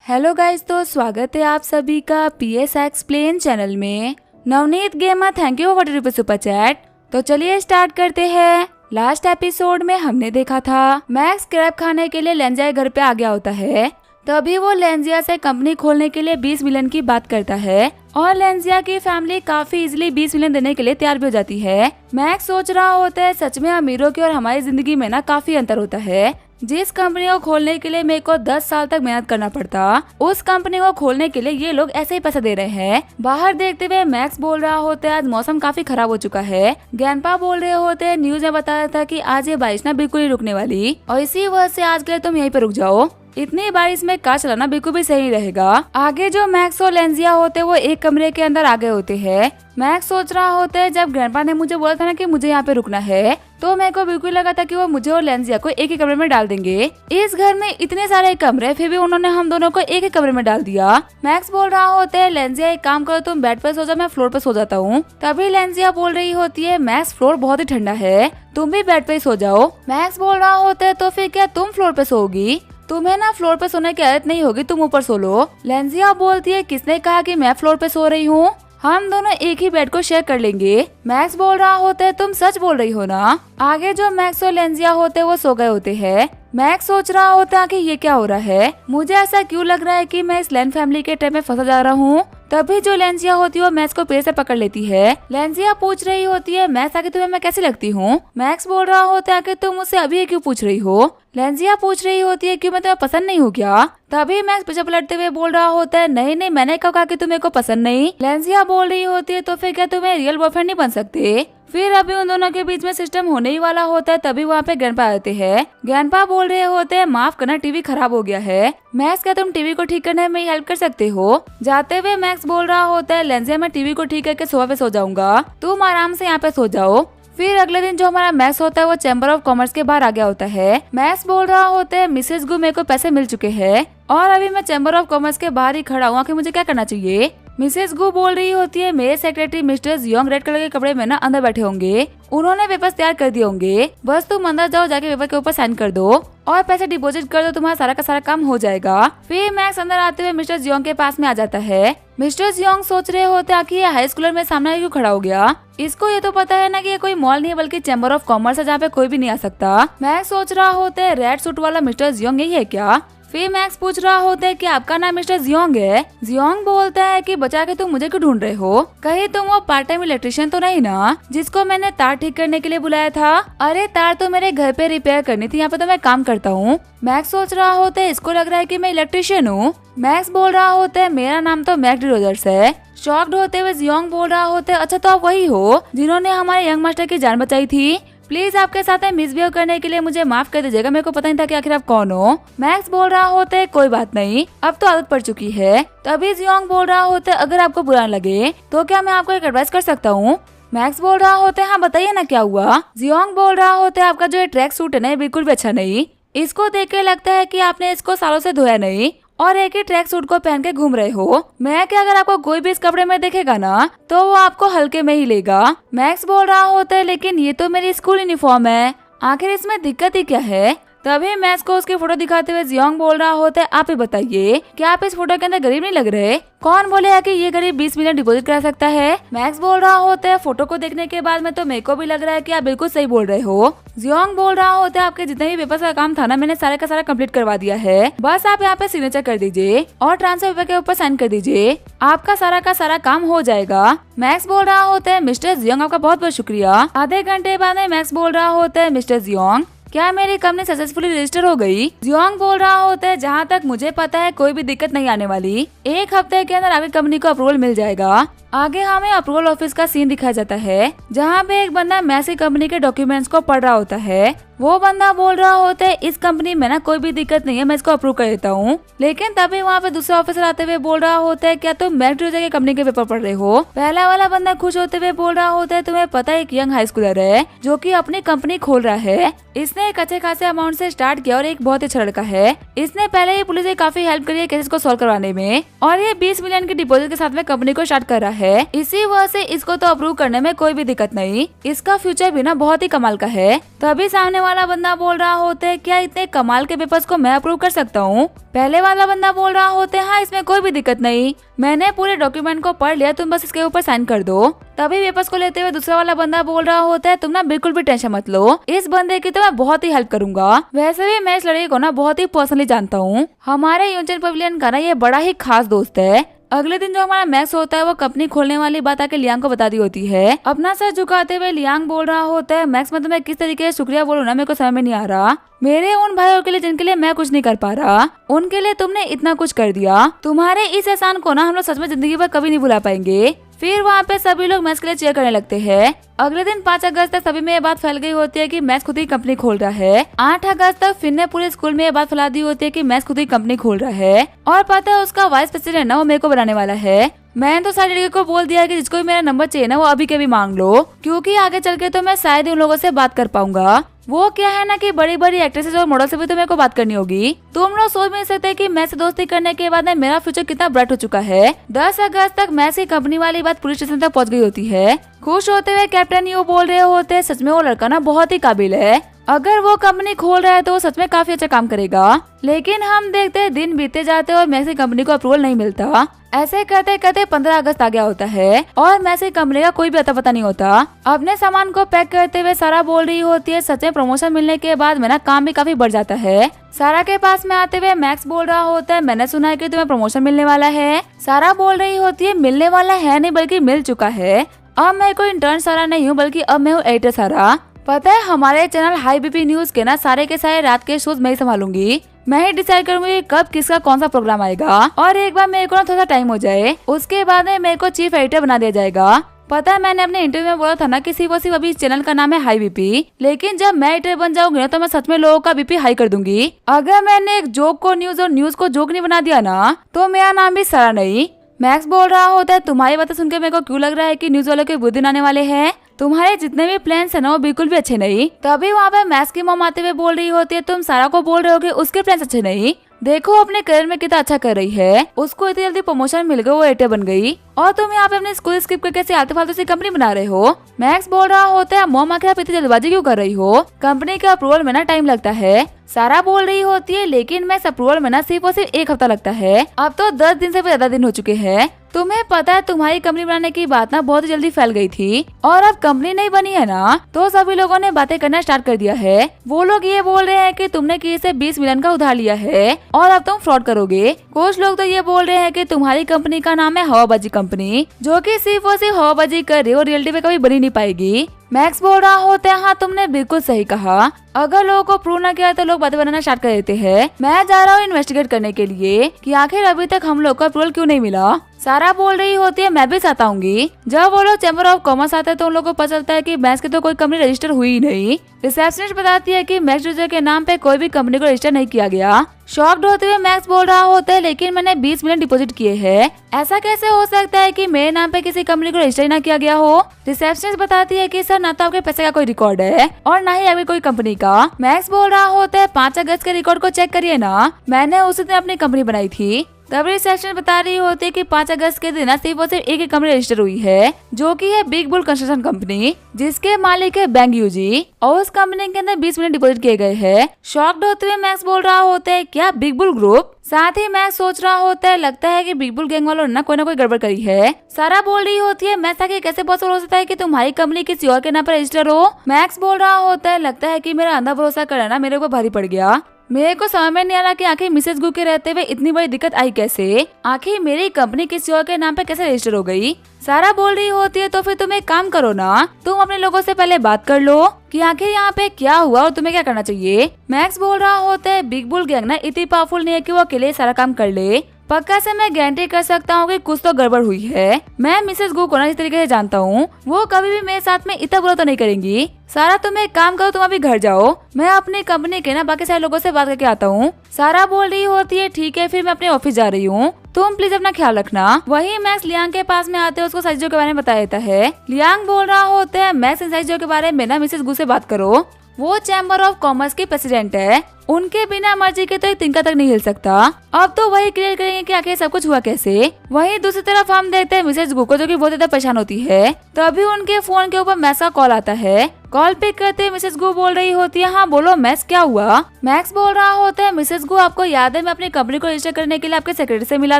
Hello guys, तो स्वागत है आप सभी का पीएस एक्सप्लेन चैनल में। Navneet gamer, thank you for 40 super chat. तो चलिए स्टार्ट करते हैं। लास्ट एपिसोड में हमने देखा था मैक्स क्रैब खाने के लिए लेंजिया के घर पे आ गया होता है। तभी वो लेंजिया से कंपनी खोलने के लिए 20 मिलियन की बात करता है और लेंजिया की फैमिली काफी इजीली 20 मिलियन देने के लिए तैयार भी हो जाती है। मैक्स सोच रहा होता है सच में अमीरों की और हमारी जिंदगी में ना काफी अंतर होता है। जिस कंपनी को खोलने के लिए मेरे को 10 साल तक मेहनत करना पड़ता, उस कंपनी को खोलने के लिए ये लोग ऐसे ही पैसा दे रहे हैं। बाहर देखते हुए मैक्स बोल रहा होता है आज मौसम काफी खराब हो चुका है। ग्रैंडपा बोल रहे होते हैं न्यूज में बताया था कि आज ये बारिश ना बिल्कुल नहीं रुकने वाली और इसी वजह से आज के लिए तुम यहीं पे रुक जाओ। इतनी बारिश में कार चलाना बिल्कुल भी सही रहेगा। आगे जो मैक्स और लेंजिया होते वो एक कमरे के अंदर आगे होते हैं। मैक्स सोच रहा होता है जब ग्रैंडपा ने मुझे बोला था ना कि मुझे यहाँ पे रुकना है, तो मेरे को बिल्कुल लगा था कि वो मुझे और लेंजिया को एक ही कमरे में डाल देंगे। इस घर में इतने सारे कमरे, फिर भी उन्होंने हम दोनों को एक ही कमरे में डाल दिया। मैक्स बोल रहा होता है लेंजिया एक काम करो, तुम बेड पे सो जाओ, मैं फ्लोर पे सो जाता हूँ। तभी लेंजिया बोल रही होती है मैक्स फ्लोर बहुत ही ठंडा है, तुम भी बेड पे सो जाओ। मैक्स बोल रहा होता है तो फिर क्या तुम फ्लोर पे सोओगी? तुम्हें ना फ्लोर पे सोने की आदत नहीं होगी, तुम ऊपर सो लो। लेंजिया बोलती है किसने कहा कि मैं फ्लोर पे सो रही हूँ, हम दोनों एक ही बेड को शेयर कर लेंगे। मैक्स बोल रहा होता है तुम सच बोल रही हो ना। आगे जो मैक्स और लेंजिया होते हैं वो सो गए होते हैं। मैक्स सोच रहा होता है कि ये क्या हो रहा है, मुझे ऐसा क्यों लग रहा है कि मैं इस लैन फैमिली के ट्रैप में फंसा जा रहा हूँ। तभी जो लेंजिया होती है वो मैक्स को पैर से पकड़ लेती है। लेंजिया पूछ रही होती है मैक्स आगे तुम्हें मैं कैसी लगती हूँ। मैक्स बोल रहा होता है कि तुम मुझसे अभी क्यों पूछ रही हो। लेंजिया पूछ रही होती है कि मैं तुम्हें पसंद नहीं हूँ क्या। तभी मैक्स पीछे पलटते हुए बोल रहा होता है नहीं नहीं, मैंने कब कहा कि तुम्हें को पसंद नहीं। लेंजिया बोल रही होती है तो फिर क्या तुम्हें रियल बॉयफ्रेंड नहीं बन सकते। फिर अभी उन दोनों के बीच में सिस्टम होने ही वाला होता है। तभी वहाँ पे ग्रैंडपा आते हैं। ग्रैंडपा बोल रहे होते हैं माफ करना, टीवी खराब हो गया है। मैक्स क्या तुम टीवी को ठीक करने में हेल्प कर सकते हो। जाते हुए मैक्स बोल रहा होता है लेंजिया मैं टीवी को ठीक करके सोफा पे सो जाऊंगा, तुम आराम से यहाँ पे सो जाओ। फिर अगले दिन जो हमारा मैक्स होता है वो चैम्बर ऑफ कॉमर्स के बाहर आ गया होता है। मैक्स बोल रहा होता है मिसेस गु मेरे को पैसे मिल चुके हैं और अभी मैं चैम्बर ऑफ कॉमर्स के बाहर ही खड़ा हूँ कि मुझे क्या करना चाहिए। मिसेस गु बोल रही होती है मेरे secretary mister Jeong red colour के कपड़े में ना अंदर बैठे होंगे, उन्होंने पेपर्स तैयार कर दिए होंगे, बस तुम अंदर जाओ, जाके पेपर के ऊपर साइन कर दो और पैसे डिपॉजिट कर दो, तुम्हारा सारा का सारा काम हो जाएगा। फिर मैक्स अंदर आते हुए मिस्टर जियोंग के पास में आ जाता है। मिस्टर जियोंग सोच रहे होते हैं कि ये हाई स्कूलर में सामने क्यों खड़ा हो गया, इसको ये तो पता है ना कि ये कोई मॉल नहीं है बल्कि चैम्बर ऑफ कॉमर्स है जहाँ पे कोई भी नहीं आ सकता। मैक्स सोच रहा होता है रेड सूट वाला मिस्टर जियोंग यही है क्या। फिर मैक्स पूछ रहा होता है कि आपका नाम मिस्टर जियोंग है। जियोंग बोलता है कि बचा के तुम मुझे क्यों ढूंढ रहे हो, कहीं तुम वो पार्ट टाइम इलेक्ट्रिशियन तो नहीं ना जिसको मैंने तार ठीक करने के लिए बुलाया था। अरे तार तो मेरे घर पे रिपेयर करनी थी, यहाँ पे तो मैं काम करता हूँ। मैक्स सोच रहा होता है इसको लग रहा है कि मैं इलेक्ट्रिशियन हूँ। मैक्स बोल रहा होता है मेरा नाम तो मैक डी रोजर्स है। शॉक्ड होते हुए जियोंग बोल रहा होता है अच्छा तो आप वही हो जिन्होंने हमारे यंग मास्टर की जान बचाई थी, प्लीज आपके साथ मिसबिहेव करने के लिए मुझे माफ कर दीजिएगा, मेरे को पता नहीं था कि आखिर आप कौन हो। मैक्स बोल रहा होता है कोई बात नहीं, अब तो आदत पड़ चुकी है। तभी जियोंग बोल रहा होता है अगर आपको बुरा लगे तो क्या मैं आपको एक एडवाइस कर सकता हूँ। मैक्स बोल रहा होता है हाँ बताइए ना क्या हुआ। जियोंग बोल रहा होता है आपका जो ये ट्रैक सूट है ना बिल्कुल भी अच्छा नहीं, इसको देख के लगता है कि आपने इसको सालों से धोया नहीं और एक ही ट्रैक सूट को पहन के घूम रहे हो। मैं क्या अगर आपको कोई भी इस कपड़े में देखेगा ना तो वो आपको हल्के में ही लेगा। मैक्स बोल रहा होता है लेकिन ये तो मेरी स्कूल यूनिफॉर्म है, आखिर इसमें दिक्कत ही क्या है। तभी मैक्स को उसकी फोटो दिखाते हुए जियोंग बोल रहा होता है आप ही बताइए क्या आप इस फोटो के अंदर गरीब नहीं लग रहे, कौन बोलेगा कि ये गरीब 20 मिलियन डिपॉजिट करा सकता है। मैक्स बोल रहा होता है फोटो को देखने के बाद में तो मेरे को भी लग रहा है कि आप बिल्कुल सही बोल रहे हो। जियोंग बोल रहा होता है आपके जितने भी पेपर्स का काम था ना मैंने सारे का सारा कंप्लीट करवा दिया है, बस आप यहाँ पे सिग्नेचर कर दीजिए और ट्रांसफर पेपर के ऊपर साइन कर दीजिए, आपका सारा का सारा काम हो जाएगा। मैक्स बोल रहा होता है मिस्टर जियोंग आपका बहुत बहुत शुक्रिया। आधे घंटे बाद में मैक्स बोल रहा होता है मिस्टर जियोंग क्या मेरी कंपनी सक्सेसफुली रजिस्टर हो गई। जियोंग बोल रहा होता है जहाँ तक मुझे पता है कोई भी दिक्कत नहीं आने वाली, एक हफ्ते के अंदर आपकी कंपनी को अप्रूवल मिल जाएगा। आगे हमें अप्रूवल ऑफिस का सीन दिखाया जाता है जहाँ पे एक बंदा मैसी कंपनी के डॉक्यूमेंट्स को पढ़ रहा होता है। वो बंदा बोल रहा होता है इस कंपनी में ना कोई भी दिक्कत नहीं है, मैं इसको अप्रूव कर देता हूँ। लेकिन तभी वहाँ पे दूसरा ऑफिसर आते हुए बोल रहा होता है क्या तुम मैक डी रोजर्स की कंपनी के पेपर पढ़ रहे हो। पहला वाला बंदा खुश होते हुए बोल रहा होता है तुम्हें पता है एक यंग हाई स्कूलर है जो कि अपनी कंपनी खोल रहा है, इसने एक अच्छे खासे अमाउंट से स्टार्ट किया और एक बहुत अच्छा लड़का है, इसने पहले ही पुलिस से काफी हेल्प करी है केसेस को सॉल्व करवाने में और ये 20 मिलियन की डिपॉजिट के साथ में कंपनी को स्टार्ट कर रहा है, इसी वजह से इसको तो अप्रूव करने में कोई भी दिक्कत नहीं। इसका फ्यूचर भी ना बहुत ही कमाल का है। तभी सामने वाला बंदा बोल रहा होता है, क्या इतने कमाल के पेपर्स को मैं अप्रूव कर सकता हूँ? पहले वाला बंदा बोल रहा होता है, हाँ इसमें कोई भी दिक्कत नहीं, मैंने पूरे डॉक्यूमेंट को पढ़ लिया, तुम बस इसके ऊपर साइन कर दो। तभी पेपर्स को लेते हुए दूसरा वाला बंदा बोल रहा होता है, तुम ना बिल्कुल भी टेंशन मत लो, इस बंदे की तो मैं बहुत ही हेल्प करूंगा। वैसे भी मैं इस लड़के को ना बहुत ही पर्सनली जानता हूँ, हमारे यूनियन पवेलियन का ना ये बड़ा ही खास दोस्त है। अगले दिन जो हमारा मैक्स होता है वो कंपनी खोलने वाली बात आके लियांग को बता दी होती है। अपना सर झुकाते हुए लियांग बोल रहा होता है, मैक्स मतलब मैं किस तरीके से शुक्रिया बोलूं ना, मेरे को समझ में नहीं आ रहा। मेरे उन भाइयों के लिए जिनके लिए मैं कुछ नहीं कर पा रहा, उनके लिए तुमने इतना कुछ कर दिया। तुम्हारे इस एहसान को ना हम लोग सच में जिंदगी भर कभी नहीं भुला पाएंगे। फिर वहाँ पे सभी लोग मैक्स के लिए चेयर करने लगते हैं। अगले दिन 5 अगस्त तक सभी में ये बात फैल गई होती है कि मैक्स खुद ही कंपनी खोल रहा है। 8 अगस्त तक फिर ने पूरे स्कूल में ये बात फैला दी होती है कि मैक्स खुद ही कंपनी खोल रहा है और पता है उसका वाइस प्रेसिडेंट ना वो मेरे को बनाने वाला है। मैंने तो सारे लड़के को बोल दिया कि जिसको भी मेरा नंबर चाहिए ना वो अभी के भी मांग लो, क्योंकि आगे चल के तो मैं शायद उन लोगों से बात कर पाऊंगा। वो क्या है ना कि बड़ी बड़ी एक्ट्रेसेस और मॉडल से भी तो मेरे को बात करनी होगी। तुम लोग सोच नहीं सकते कि मैं से दोस्ती करने के बाद मेरा फ्यूचर कितना ब्राइट हो चुका है। 10 अगस्त तक मैक्स की कंपनी वाली बात पुलिस स्टेशन तक पहुंच गई होती है। खुश होते हुए कैप्टन यू बोल रहे होते हैं, सच में वो लड़का ना बहुत ही काबिल है, अगर वो कंपनी खोल रहा है तो वो सच में काफी अच्छा काम करेगा। लेकिन हम देखते हैं दिन बीते जाते और मैक्स की कंपनी को अप्रूवल नहीं मिलता। ऐसे करते करते 15 अगस्त आ गया होता है और मैक्स की कंपनी का कोई भी अता पता नहीं होता। अपने सामान को पैक करते हुए सारा बोल रही होती है, सच में प्रमोशन मिलने के बाद मेरा काम भी काफी बढ़ जाता है। सारा के पास में आते हुए मैक्स बोल रहा होता है, मैंने सुना है कि तुम्हें प्रमोशन मिलने वाला है। सारा बोल रही होती है, मिलने वाला है नहीं बल्कि मिल चुका है। अब मैं कोई इंटर्न सारा नहीं हूँ बल्कि अब मैं हूँ एडिटर सारा। पता है हमारे चैनल हाई बीपी न्यूज के ना सारे के सारे रात के शोज मैं ही संभालूंगी। मैं ही डिसाइड करूंगी कब किसका कौन सा प्रोग्राम आएगा और एक बार मेरे को ना थोड़ा टाइम हो जाए उसके बाद में मेरे को चीफ एडिटर बना दिया जाएगा। पता है मैंने अपने इंटरव्यू में बोला था ना कि सिर्फ अभी इस चैनल का नाम है हाई बीपी, लेकिन जब मैं एडिटर बन जाऊंगी ना तो मैं सच में लोगों का बीपी हाई कर दूंगी। अगर मैंने एक जोक को न्यूज और न्यूज को जोक नहीं बना दिया ना तो मेरा नाम भी सारा नहीं। मैक्स बोल रहा होता है, तुम्हारी बातें सुनकर मेरे को क्यों लग रहा है कि न्यूज वालों के बुद्धि आने वाले हैं, तुम्हारे जितने भी प्लान्स है ना वो बिल्कुल भी अच्छे नहीं। तभी वहाँ पे मैक्स की मॉम आते हुए बोल रही होती है, तुम सारा को बोल रहे हो कि उसके प्लान्स अच्छे नहीं, देखो अपने करियर में कितना अच्छा कर रही है, उसको इतनी जल्दी प्रमोशन मिल गया, वो एडिटर बन गई और तुम यहाँ पे अपने स्कूल स्किप करके ऐसे आलतू फालतू से कंपनी बना रहे हो। मैक्स बोल रहा होता है, मॉम आखिर आप इतनी जल्दबाजी क्यों कर रही हो, कंपनी के अप्रूवल में ना टाइम लगता है। सारा बोल रही होती है, लेकिन मैक्स अप्रूवल में ना सिर्फ और सिर्फ 1 हफ्ता लगता है, अब तो 10 दिन से भी ज्यादा दिन हो चुके हैं। तुम्हें पता है तुम्हारी कंपनी बनाने की बात ना बहुत जल्दी फैल गई थी और अब कंपनी नहीं बनी है ना तो सभी लोगों ने बातें करना स्टार्ट कर दिया है। वो लोग ये बोल रहे हैं कि तुमने किसी से 20 मिलियन का उधार लिया है और अब तुम फ्रॉड करोगे। कुछ लोग तो ये बोल रहे हैं कि तुम्हारी कंपनी का नाम है हवाबाजी कंपनी, जो कि सिर्फ और सिर्फ हवाबाजी कर रही और रियलिटी में कभी बनी नहीं पाएगी। मैक्स बोल रहा होता है, हाँ तुमने बिल्कुल सही कहा, अगर लोगों को प्रूव न किया तो लोग बातें बनाना स्टार्ट कर देते हैं। मैं जा रहा हूँ इन्वेस्टिगेट करने के लिए कि आखिर अभी तक हम लोग को अप्रूवल क्यों नहीं मिला। सारा बोल रही होती है, मैं भी साथ आऊंगी। जब वो लोग चैम्बर ऑफ कॉमर्स आते हैं तो उन लोगों को पता चलता है कि मैक्स की तो कोई कंपनी रजिस्टर हुई ही नहीं। रिसेप्शनिस्ट बताती है कि मैक्स यूजर के नाम पे कोई भी कंपनी को रजिस्टर नहीं किया गया। शॉक्ड होते हुए मैक्स बोल रहा होता है, लेकिन मैंने 20 मिलियन डिपॉजिट किए हैं, ऐसा कैसे हो सकता है कि मेरे नाम पे किसी कंपनी को रजिस्टर ना किया गया हो। रिसेप्शनिस्ट बताती है कि सर ना तो आपके पैसे का कोई रिकॉर्ड है और ना ही आपकी कोई कंपनी का। मैक्स बोल रहा होता है, 5 अगस्त के रिकॉर्ड को चेक करिए ना, मैंने उसी दिन अपनी कंपनी बनाई थी। तब रिसेप्शन बता रही होती है कि 5 अगस्त के दिन सिर्फ और सिर्फ एक ही कंपनी रजिस्टर हुई है, जो कि है बिग बुल कंस्ट्रक्शन कंपनी, जिसके मालिक है बैंग यूजी, और उस कंपनी के अंदर 20 मिलियन डिपॉजिट किए गए हैं। शॉक्ड होते हुए मैक्स बोल रहा होता है, क्या बिग बुल ग्रुप? साथ ही मैक्स सोच रहा होता है, लगता है कि बिग बुल गैंग वालों ने कोई ना कोई गड़बड़ करी है। सारा बोल रही होती है, मैक्स आगे कैसे पॉसिबल हो सकता है कि तुम्हारी कंपनी किसी और के नाम पर रजिस्टर हो। मैक्स बोल रहा होता है, लगता है कि मेरा अंधा भरोसा करना मेरे ऊपर भारी पड़ गया। मेरे को समझ में नहीं आ रहा कि आखिर मिसेस गु के रहते हुए इतनी बड़ी दिक्कत आई कैसे, आखिर मेरी कंपनी किसी और के नाम पे कैसे रजिस्टर हो गई। सारा बोल रही होती है, तो फिर तुम एक काम करो ना, तुम अपने लोगों से पहले बात कर लो कि आखिर यहाँ पे क्या हुआ और तुम्हें क्या करना चाहिए। मैक्स बोल रहा होता है, बिग बुल गैंग ना इतनी पावरफुल नहीं है कि वो अकेले सारा काम कर ले, पक्का से मैं गारंटी कर सकता हूँ कि कुछ तो गड़बड़ हुई है। मैं मिसेस गु को ना इस तरीके से जानता हूँ, वो कभी भी मेरे साथ में इतना बुरा तो नहीं करेंगी। सारा तुम एक काम करो, तुम अभी घर जाओ, मैं अपनी कंपनी के ना बाकी सारे लोगों से बात करके आता हूँ। सारा बोल रही होती है, ठीक है फिर मैं अपने ऑफिस जा रही हूँ, तुम प्लीज अपना ख्याल रखना। वही मैक्स लियांग के पास में आते हैं, उसको सारी चीजों के बारे में बता देता है। लियांग बोल रहा होता है, मैक्स इन सारी चीजों के बारे में ना मिसेस गु से बात करो, वो चैम्बर ऑफ कॉमर्स की प्रेसिडेंट है। उनके बिना मर्जी के तो एक तिनका तक नहीं हिल सकता। अब तो वही क्लियर करेंगे कि आखिर सब कुछ हुआ कैसे। वहीं दूसरी तरफ हम देखते हैं मिसेज गु को, जो कि बहुत ज्यादा परेशान होती है। तभी उनके फोन के ऊपर मैक्स का कॉल आता है। कॉल पिक करते मिसेज गु बोल रही होती है, हाँ बोलो मैक्स, क्या हुआ। मैक्स बोल रहा होता है, मिसेज गु आपको याद है मैं अपनी कंपनी को रजिस्टर करने के लिए आपके सेक्रेटरी से मिला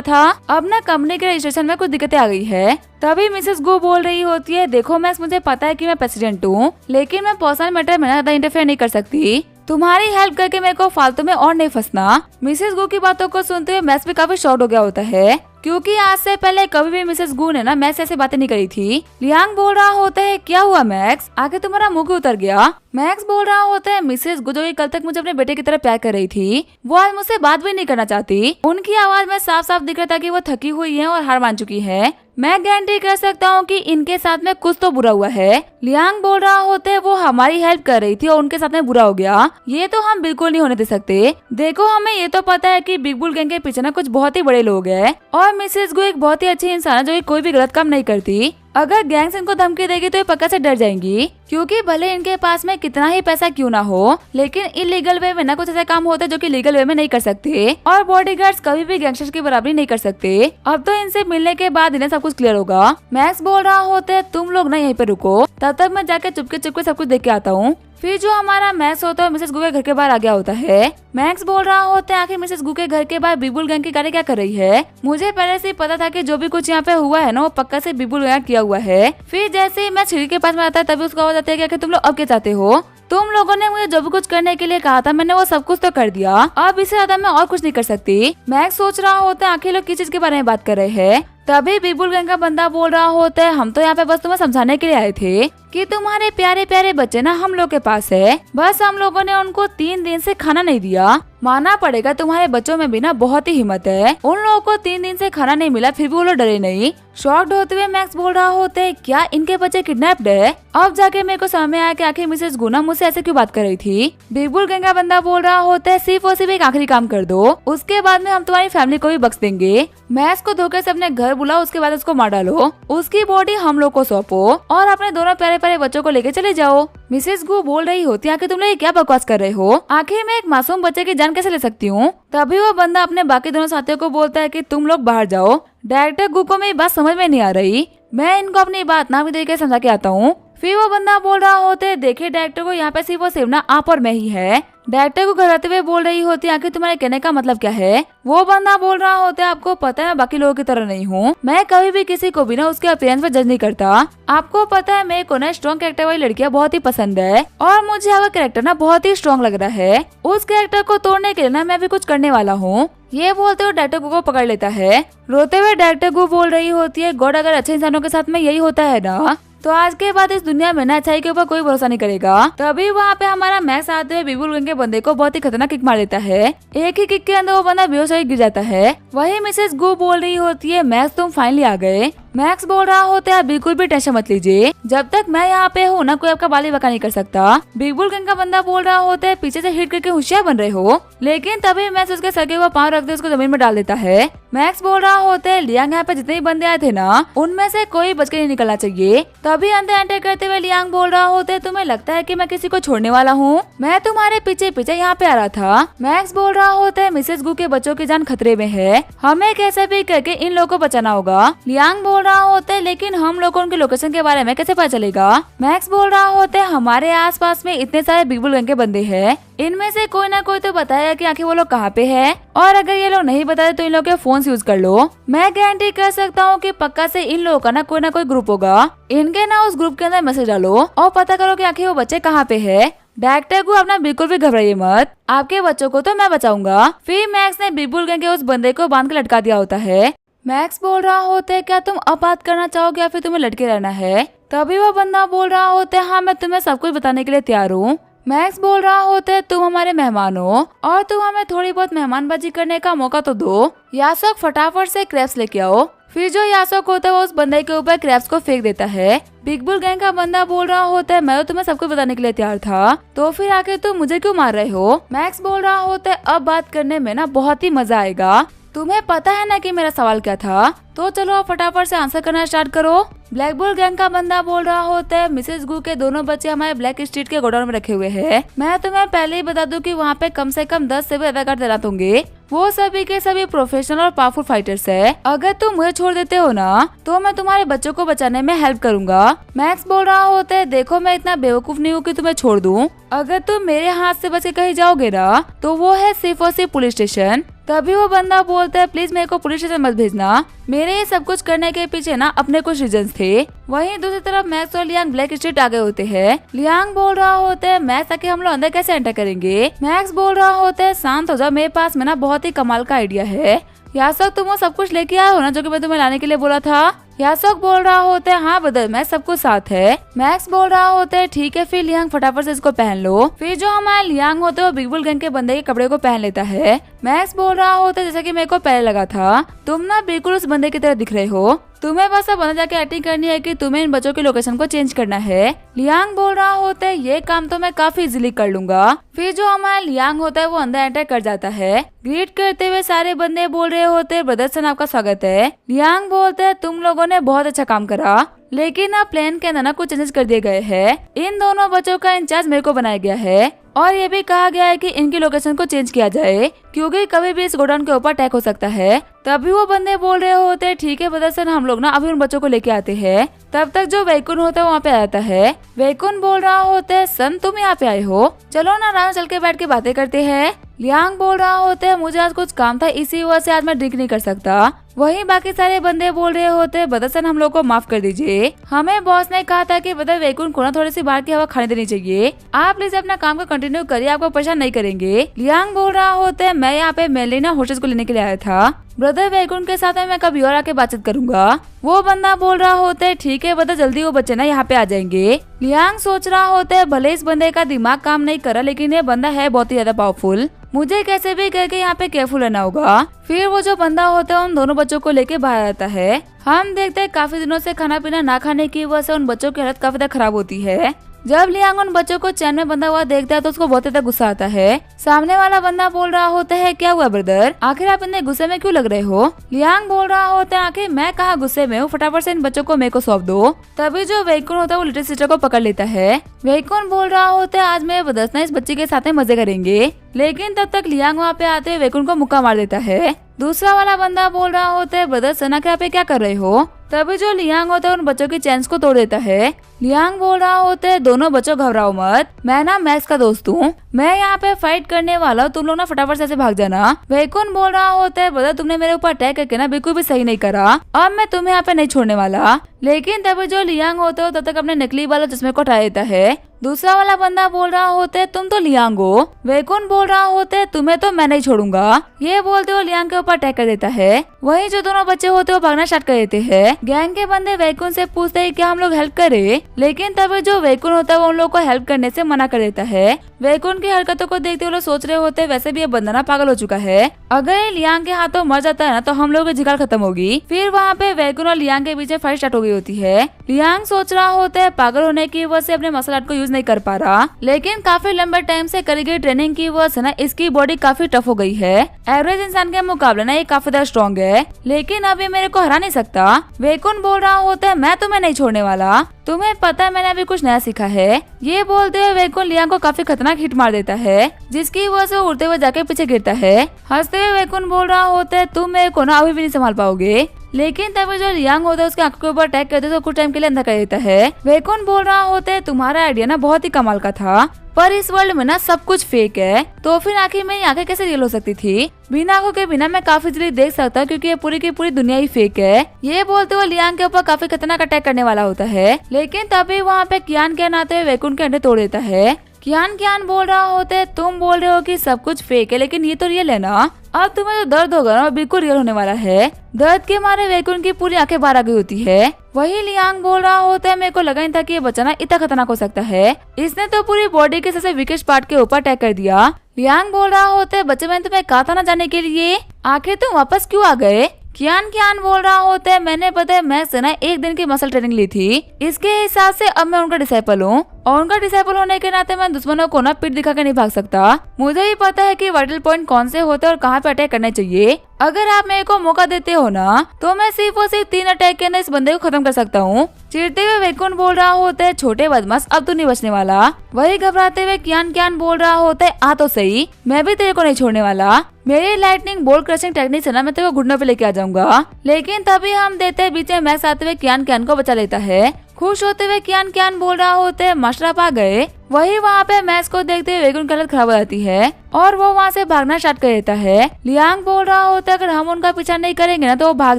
था। अब ना कंपनी के रजिस्ट्रेशन में कुछ दिक्कतें आ गई है। तभी मिसेज गु बोल रही होती है, देखो मैक्स मुझे पता है कि मैं प्रेसिडेंट हूँ, लेकिन मैं पर्सनल मैटर में ज्यादा इंटरफेयर नहीं कर सकती। तुम्हारी हेल्प करके मेरे को फालतू में और नहीं फंसना। मिसेज गु की बातों को सुनते हुए मैक्स भी काफी शॉक्ड हो गया होता है, क्योंकि आज से पहले कभी भी मिसेस गु ने ना मैक्स ऐसे बातें नहीं करी थी। लियांग बोल रहा होता है, क्या हुआ मैक्स, आगे तुम्हारा मुंह क्यों उतर गया। मैक्स बोल रहा होता है, मिसेस गु जो कि कल तक मुझे अपने बेटे की तरह प्यार कर रही थी, वो आज मुझसे बात भी नहीं करना चाहती। उनकी आवाज में साफ साफ दिख रहा था कि वो थकी हुई है और हार मान चुकी है। मैं गारंटी कर सकता हूँ कि इनके साथ में कुछ तो बुरा हुआ है। लियांग बोल रहा होता है, वो हमारी हेल्प कर रही थी और उनके साथ में बुरा हो गया, ये तो हम बिल्कुल नहीं होने दे सकते। देखो हमें ये तो पता है कि बिग बुल गैंग के पीछे ना कुछ बहुत ही बड़े लोग हैं और मिसेस गु एक बहुत ही अच्छी इंसान है जो कि कोई भी गलत काम नहीं करती। अगर गैंग्स इनको धमकी देगी तो ये पक्का से डर जाएंगी, क्योंकि भले इनके पास में कितना ही पैसा क्यों ना हो, लेकिन इलीगल वे में ना कुछ ऐसे काम होते हैं जो कि लीगल वे में नहीं कर सकते, और बॉडीगार्ड्स कभी भी गैंगस्टर्स की बराबरी नहीं कर सकते। अब तो इनसे मिलने के बाद इन्हें सब कुछ क्लियर होगा। मैक्स बोल रहा होता है, तुम लोग ना यहीं पे रुको, तब तक मैं जाके चुपके चुपके सब कुछ देख के आता हूँ। फिर जो हमारा मैक्स होता है मिसेस गु के घर के बाहर आ गया होता है। मैक्स बोल रहा होता है, आखिर मिसेस गु के घर के बाहर बिग बुल गैंग की गाड़ी क्या कर रही है। मुझे पहले से ही पता था कि जो भी कुछ यहाँ पे हुआ है ना वो पक्का से बिग बुल गैंग किया हुआ है। फिर जैसे ही मैं सीढ़ी के पास में आता है तभी उसको आवाज आती है कि तुम लोग अब क्या चाहते हो। तुम लोगों ने मुझे जो भी कुछ करने के लिए कहा था मैंने वो सब कुछ तो कर दिया, अब इससे ज्यादा मैं और कुछ नहीं कर सकती। मैक्स सोच रहा होता है आखिर लोग किस चीज के बारे में बात कर रहे हैं। तभी बिग बुल गैंग का बंदा बोल रहा होता है, हम तो यहाँ पे बस तुम्हें समझाने के लिए आए थे कि तुम्हारे प्यारे प्यारे बच्चे ना हम लोग के पास है, बस हम लोगों ने उनको 3 दिन से खाना नहीं दिया। मानना पड़ेगा तुम्हारे बच्चों में भी ना बहुत ही हिम्मत है, उन लोगों को 3 दिन से खाना नहीं मिला फिर भी वो लोग डरे नहीं। शॉक्ड होते हुए मैक्स बोल रहा होता है, क्या इनके बच्चे किडनैप्ड है। अब जाके मेरे को समझ में आया कि आखिर मिसेस गुना मुझसे ऐसे क्यों बात कर रही थी। बिग बुल गैंग का बंदा बोल रहा होता है, सिर्फ और सिर्फ एक आखिरी काम कर दो, उसके बाद में हम तुम्हारी फैमिली को भी बख्श देंगे। मैक्स को धोखे से अपने घर बुलाओ, उसके बाद उसको मार डालो, उसकी बॉडी हम लोग को सौंपो और अपने दोनों प्यारे प्यारे बच्चों को लेके चले जाओ। मिसेस गु बोल रही होती है, आखिर तुम लोग क्या बकवास कर रहे हो, आखिर मैं एक मासूम बच्चे की जान कैसे ले सकती हूँ। तभी वो बंदा अपने बाकी दोनों साथियों को बोलता है कि तुम लोग बाहर जाओ। डायरेक्टर गु को मेरी बात समझ में नहीं आ रही, मैं इनको अपनी बात ना भी तरीके समझा के आता हूँ। फिर वो बंदा बोल रहा होता है, देखिए डायरेक्टर को यहाँ पे सिर्फ वो सिर्फ ना आप और मैं ही है। डायरेक्टर को घबराते हुए बोल रही होती है, आखिर तुम्हारे कहने का मतलब क्या है। वो बंदा बोल रहा होता है, आपको पता है मैं बाकी लोगों की तरह नहीं हूँ, मैं कभी भी किसी को भी ना उसके अपीयरेंस पर जज नहीं करता। आपको पता है मेरे को ना स्ट्रॉन्ग कैरेक्टर वाली लड़कियां बहुत ही पसंद है और मुझे आपका कैरेक्टर ना बहुत ही स्ट्रॉन्ग लग रहा है, उस कैरेक्टर को तोड़ने के लिए ना मैं भी कुछ करने वाला हूँ। ये बोलते हुए डायरेक्टर गु को पकड़ लेता है। रोते हुए डायरेक्टर गु बोल रही होती है, गॉड अगर अच्छे इंसानों के साथ में यही होता है ना तो आज के बाद इस दुनिया में ना अच्छाई के ऊपर कोई भरोसा नहीं करेगा। तभी वहाँ पे हमारा मैक्स आते हुए बिग बुल गैंग के बंदे को बहुत ही खतरनाक किक मार देता है। एक ही किक के अंदर वो बंदा बेहोश होकर गिर जाता है। वही मिसेस गु बोल रही होती है, मैक्स तुम फाइनली आ गए। मैक्स बोल रहा होता है, आप बिल्कुल भी टेंशन मत लीजिए, जब तक मैं यहाँ पे हूँ ना कोई आपका बाली बका नहीं कर सकता। बिग बुल गैंग का बंदा बोल रहा होता है, पीछे से हिट करके होशियार बन रहे हो, लेकिन तभी मैक्स उसके सर के ऊपर पाँव रख दे उसको जमीन में डाल देता है। मैक्स बोल रहा होता है, लियांग यहाँ पे जितने भी बंदे आए थे ना उनमें से कोई बच के नहीं निकलना चाहिए। तभी अंदर एंटर करते हुए लियांग बोल रहा होता है, तुम्हें लगता है कि मैं किसी को छोड़ने वाला हूँ, मैं तुम्हारे पीछे पीछे यहाँ पे आ रहा था। मैक्स बोल रहा होता है, मिसेस गु के बच्चों की जान खतरे में है, हमें कैसे भी करके इन लोगों को बचाना होगा। लियांग बोल रहा होता है, लेकिन हम लोगों को उनके लोकेशन के बारे में कैसे पता चलेगा। मैक्स बोल रहा होता है, हमारे आसपास में इतने सारे बिग बुल गैंग के बंदे हैं, इनमें से कोई ना कोई तो बताएगा कि आखिर वो लोग कहाँ पे है, और अगर ये लोग नहीं बताते तो इन लोगों के फोन यूज कर लो। मैं गारंटी कर सकता हूँ कि पक्का से इन लोगों का ना कोई ग्रुप होगा, इनके ना उस ग्रुप के अंदर मैसेज डालो और पता करो कि आखिर वो बच्चे कहाँ पे है। डायरेक्टर को अपना बिल्कुल भी घबराइए मत, आपके बच्चों को तो मैं बचाऊंगा। फिर मैक्स ने बिग बुल गैंग के उस बंदे को बांध के लटका दिया होता है। मैक्स बोल रहा होता है, क्या तुम अब बात करना चाहोगे या फिर तुम्हें लटके रहना है। तभी वो बंदा बोल रहा होता है, हाँ मैं तुम्हें सब कुछ बताने के लिए तैयार हूँ। मैक्स बोल रहा होता है, तुम हमारे मेहमान हो और तुम हमें थोड़ी बहुत मेहमानबाजी करने का मौका तो दो। यासोक फटाफट से क्रैब्स लेके आओ। फिर जो यासोक होता है वो उस बंदे के ऊपर क्रैब्स को फेंक देता है। बिग बुल गैंग का बंदा बोल रहा होता है, मैं तो तुम्हें सब कुछ बताने के लिए तैयार था, तो फिर आके तुम मुझे क्यों मार रहे हो। मैक्स बोल रहा होता है, अब बात करने में ना बहुत ही मजा आएगा। तुम्हें पता है ना कि मेरा सवाल क्या था? तो चलो आप फटाफट से आंसर करना स्टार्ट करो। ब्लैक बुल गैंग का बंदा बोल रहा होता है, मिसेस गू के दोनों बच्चे हमारे ब्लैक स्ट्रीट के गोडाउन में रखे हुए हैं। मैं तुम्हें पहले ही बता दूं कि वहाँ पे कम से कम 10 से भी ज्यादा गार्ड तैनात होंगे। वो सभी के सभी प्रोफेशनल और पावरफुल फाइटर्स है। अगर तुम मुझे छोड़ देते हो ना तो मैं तुम्हारे बच्चों को बचाने में हेल्प करूंगा। मैक्स बोल रहा होता है, देखो मैं इतना बेवकूफ नहीं हूँ कि तुम्हें छोड़ दूं। अगर तुम मेरे हाथ से बच के कहीं जाओगे ना तो वो है सिर्फ और सिर्फ पुलिस स्टेशन। तभी वो बंदा बोलता है, प्लीज मेरे को पुलिस स्टेशन मत भेजना। मेरे ये सब कुछ करने के पीछे ना अपने कुछ रीजंस थे। वहीं दूसरी तरफ मैक्स और लियांग ब्लैक स्ट्रीट आ गए होते हैं। लियांग बोल रहा होता है, मैक्स आके हम लोग अंदर कैसे एंटर करेंगे? मैक्स बोल रहा होता है, शांत हो जाओ, मेरे पास में ना बहुत ही कमाल का आइडिया है। यासोक तुम वो सब कुछ लेके आए हो ना जो कि मैं तुम्हें लाने के लिए बोला था? यासोक बोल रहा होता है, हाँ ब्रदर मैं सब कुछ साथ है। मैक्स बोल रहा होता है, ठीक है फिर लियांग फटाफट से इसको पहन लो। फिर जो हमारे लियांग होते हैं वो बिग बुल गैंग के बंदे के कपड़े को पहन लेता है। मैक्स बोल रहा होता है, जैसा कि मेरे को पहले लगा था तुम ना बिल्कुल उस बंदे की तरह दिख रहे हो। तुम्हें बस अब अंदर जाके एक्टिंग करनी है कि तुम्हें इन बच्चों की लोकेशन को चेंज करना है। लियांग बोल रहा होता है, ये काम तो मैं काफी इजीली कर लूंगा। फिर जो हमारा लियांग होता है वो अंदर एंटर कर जाता है। ग्रीट करते हुए सारे बंदे बोल रहे होते हैं, ब्रदर सन आपका स्वागत है। लियांग बोलते हैं, तुम लोगों ने बहुत अच्छा काम करा, लेकिन अब प्लान के अंदर ना कुछ चेंजेस कर दिए गए हैं। इन दोनों बच्चों का इंचार्ज मेरे को बनाया गया है और ये भी कहा गया है कि इनकी लोकेशन को चेंज किया जाए क्योंकि कभी भी इस गोडाउन के ऊपर अटैक हो सकता है। तभी वो बंदे बोल रहे होते हैं, ठीक है ब्रदर सन, हम लोग ना अभी उन बच्चों को लेके आते हैं। तब तक जो वैकुन होता है वहाँ पे आ जाता है। वैकुन बोल रहा होता है, सन तुम यहाँ पे आए हो, चलो ना आराम चल के बैठ के बातें करते हैं। लियांग बोल रहा होता है, मुझे आज कुछ काम था इसी वजह से आज मैं ड्रिंक नहीं कर सकता। वहीं बाकी सारे बंदे बोल रहे होते हैं, ब्रदर सन हम लोग को माफ कर दीजिए, हमें बॉस ने कहा था कि ब्रदर वैकुन को ना थोड़ी सी बाहर की हवा खाने देनी चाहिए। आप प्लीज अपना काम को कंटिन्यू करिए, आपको परेशान नहीं करेंगे। लियांग बोल रहा होता है, मैं यहाँ पे मेलिना होस्टेस को लेने के लिए आया था, ब्रदर वैकुन के साथ मैं कभी और आके बातचीत करूंगा। वो बंदा बोल रहा होता है, ठीक है ब्रदर, जल्दी वो बच्चे ना यहाँ पे आ जाएंगे। लियांग सोच रहा होता है, भले इस बंदे का दिमाग काम नहीं कर रहा लेकिन ये बंदा है बहुत ही ज्यादा पावरफुल, मुझे कैसे भी करके यहाँ पे केयरफुल रहना होगा। फिर वो जो बंदा होता है उन दोनों बच्चों को लेके बाहर आता है। हम देखते हैं काफी दिनों से खाना पीना ना खाने की वजह से उन बच्चों की हालत काफी ज्यादा खराब होती है। जब लियांग उन बच्चों को चैन में बंधा हुआ देखता है तो उसको बहुत ज्यादा गुस्सा आता है। सामने वाला बंदा बोल रहा होता है, क्या हुआ ब्रदर, आखिर आप इतने गुस्से में क्यों लग रहे हो? लियांग बोल रहा होता है, आखिर मैं कहाँ गुस्से में हूँ, फटाफट से इन बच्चों को मेरे को सौंप दो। तभी जो वैकुन होता है वो लिटिल सिस्टर को पकड़ लेता है। वैकुन बोल रहा होता है, आज मैं ब्रदर्स ना इस बच्चे के साथ में मजे करेंगे, लेकिन तब तक लियांग वहाँ पे आते हुए वैकुन को मुक्का मार देता है। दूसरा वाला बंदा बोल रहा होता है, ब्रदर सना के यहाँ पे क्या कर रहे हो? तभी जो लियांग होता है उन बच्चों की चैन्स को तोड़ देता है। लियांग बोल रहा होता है, दोनों बच्चों घबराओ मत, मैं ना मैक्स का दोस्त हूँ, मैं यहाँ पे फाइट करने वाला हूँ, तुम लोग ना फटाफट से भाग जाना। वैकुन बोल रहा होता है, ब्रदर तुमने मेरे ऊपर अटैक करके ना बिल्कुल भी सही नहीं करा, अब मैं तुम्हें यहाँ पे नहीं छोड़ने वाला। लेकिन तभी जो लियांग होता है तब तक अपने नकली वाला चश्मे को हटा देता है। दूसरा वाला बंदा बोल रहा होता है, तुम तो लियांग हो। वैकुन बोल रहा होता है, तुम्हें तो मैं नहीं छोड़ूंगा। ये बोलते हुए लियांग के ऊपर अटैक कर देता है। वहीं जो दोनों बच्चे होते हैं वो भागना स्टार्ट कर देते हैं। गैंग के बंदे वैकुन से पूछते हैं क्या हम लोग हेल्प करें, लेकिन तभी जो वैकुन होता है वो उन लोग को हेल्प करने से मना कर देता है। वैकुन की हरकतों को देखते हुए लोग सोच रहे होते हैं, वैसे भी ये बंदा ना पागल हो चुका है, अगर ये लियांग के हाथों मर जाता है ना तो हम लोग की जिगाल खत्म होगी। फिर वहाँ पे वैकुन और लियांग के बीच फाइट स्टार्ट हो गई होती है। लियांग सोच रहा होता है पागल होने की वजह से अपने मसल आर्ट को यूज नहीं कर पा रहा, लेकिन काफी लंबे टाइम से करी गई ट्रेनिंग की वजह से ना इसकी बॉडी काफी टफ हो गई है। एवरेज इंसान के मुकाबले ना ये काफी ज्यादा स्ट्रॉन्ग है, लेकिन अभी मेरे को हरा नहीं सकता। वैकुन बोल रहा होता है, मैं तुम्हें नहीं छोड़ने वाला, तुम्हें पता है मैंने अभी कुछ नया सीखा है। ये बोलते हुए वैकुन लियांग को काफी खतरनाक हिट मार देता है, जिसकी वजह से वो उड़ते हुए जाके पीछे गिरता है। हंसते हुए वैकुन बोल रहा होता है, तुम मेरे को ना अभी भी नहीं संभाल पाओगे। लेकिन तभी जो लियांग होता है उसके आंखों के ऊपर अटैक करते तो कुछ टाइम के लिए अंधा कर देता है। वैकुन बोल रहा होता है, तुम्हारा आइडिया ना बहुत ही कमाल का था, पर इस वर्ल्ड में ना सब कुछ फेक है, तो फिर आखिर मेरी आंखें कैसे रियल हो सकती थी? बिना आंखों के बिना मैं काफी जल्दी देख सकता क्योंकि ये पूरी की पूरी दुनिया ही फेक है। ये बोलते हुए लियांग के ऊपर काफी खतरनाक अटैक करने वाला होता है, लेकिन तभी वहाँ पे कियान के आते हुए वैकुन के अंडे तोड़ देता है। कियान बोल रहा होता है, तुम बोल रहे हो कि सब कुछ फेक है लेकिन ये तो रियल है ना, अब तुम्हें जो दर्द होगा ना बिल्कुल रियल होने वाला है। दर्द के मारे वैकुन की पूरी आंखें बाहर आ गई होती है। वही लियांग बोल रहा होता है, मेरे को लगा नहीं था कि ये बच्चा ना इतना खतरनाक हो सकता है, इसने तो पूरी बॉडी के सबसे वीकेस्ट पार्ट के ऊपर अटैक कर दिया। लियांग बोल रहा होता है, बच्चे मैंने तुम्हें कहा था ना जाने के लिए, आखिर तुम वापस क्यों आ गए? कियान बोल रहा होता है, मैंने पता है मैक्स से ना एक दिन की मसल ट्रेनिंग ली थी, इसके हिसाब से अब मैं उनका डिसाइपल हूँ। और उनका डिसेबल होने के नाते मैं दुश्मनों को ना पीठ दिखा के नहीं भाग सकता। मुझे ही पता है कि वाइटल पॉइंट कौन से होते हैं और कहाँ पे अटैक करने चाहिए। अगर आप मेरे को मौका देते हो ना तो मैं सिर्फ और सिर्फ 3 अटैक के अंदर इस बंदे को खत्म कर सकता हूँ। चिढ़ते हुए वैकुंठ बोल रहा होता है, छोटे बदमाश अब तो नहीं बचने वाला। वही घबराते हुए कियान कियान बोल रहा होता है, आ तो सही, मैं भी तेरे को नहीं छोड़ने वाला। मेरी लाइटनिंग बोल्ट क्रशिंग टेक्निक से ना मैं तेरे को घुटनों पे लेके आ जाऊंगा। लेकिन तभी हम देते हैं बीच में मैक्स आते हुए कियान कियान को बचा लेता है। खुश होते हुए कियान कियान बोल रहा होता है, मास्टर आप आ गए। वही वहाँ पे मैक्स को देखते हुए वैकुंठ की हालत खराब हो जाती है और वो वहाँ से भागना स्टार्ट कर देता है। लियांग बोल रहा होता है, अगर हम उनका पीछा नहीं करेंगे ना तो वो भाग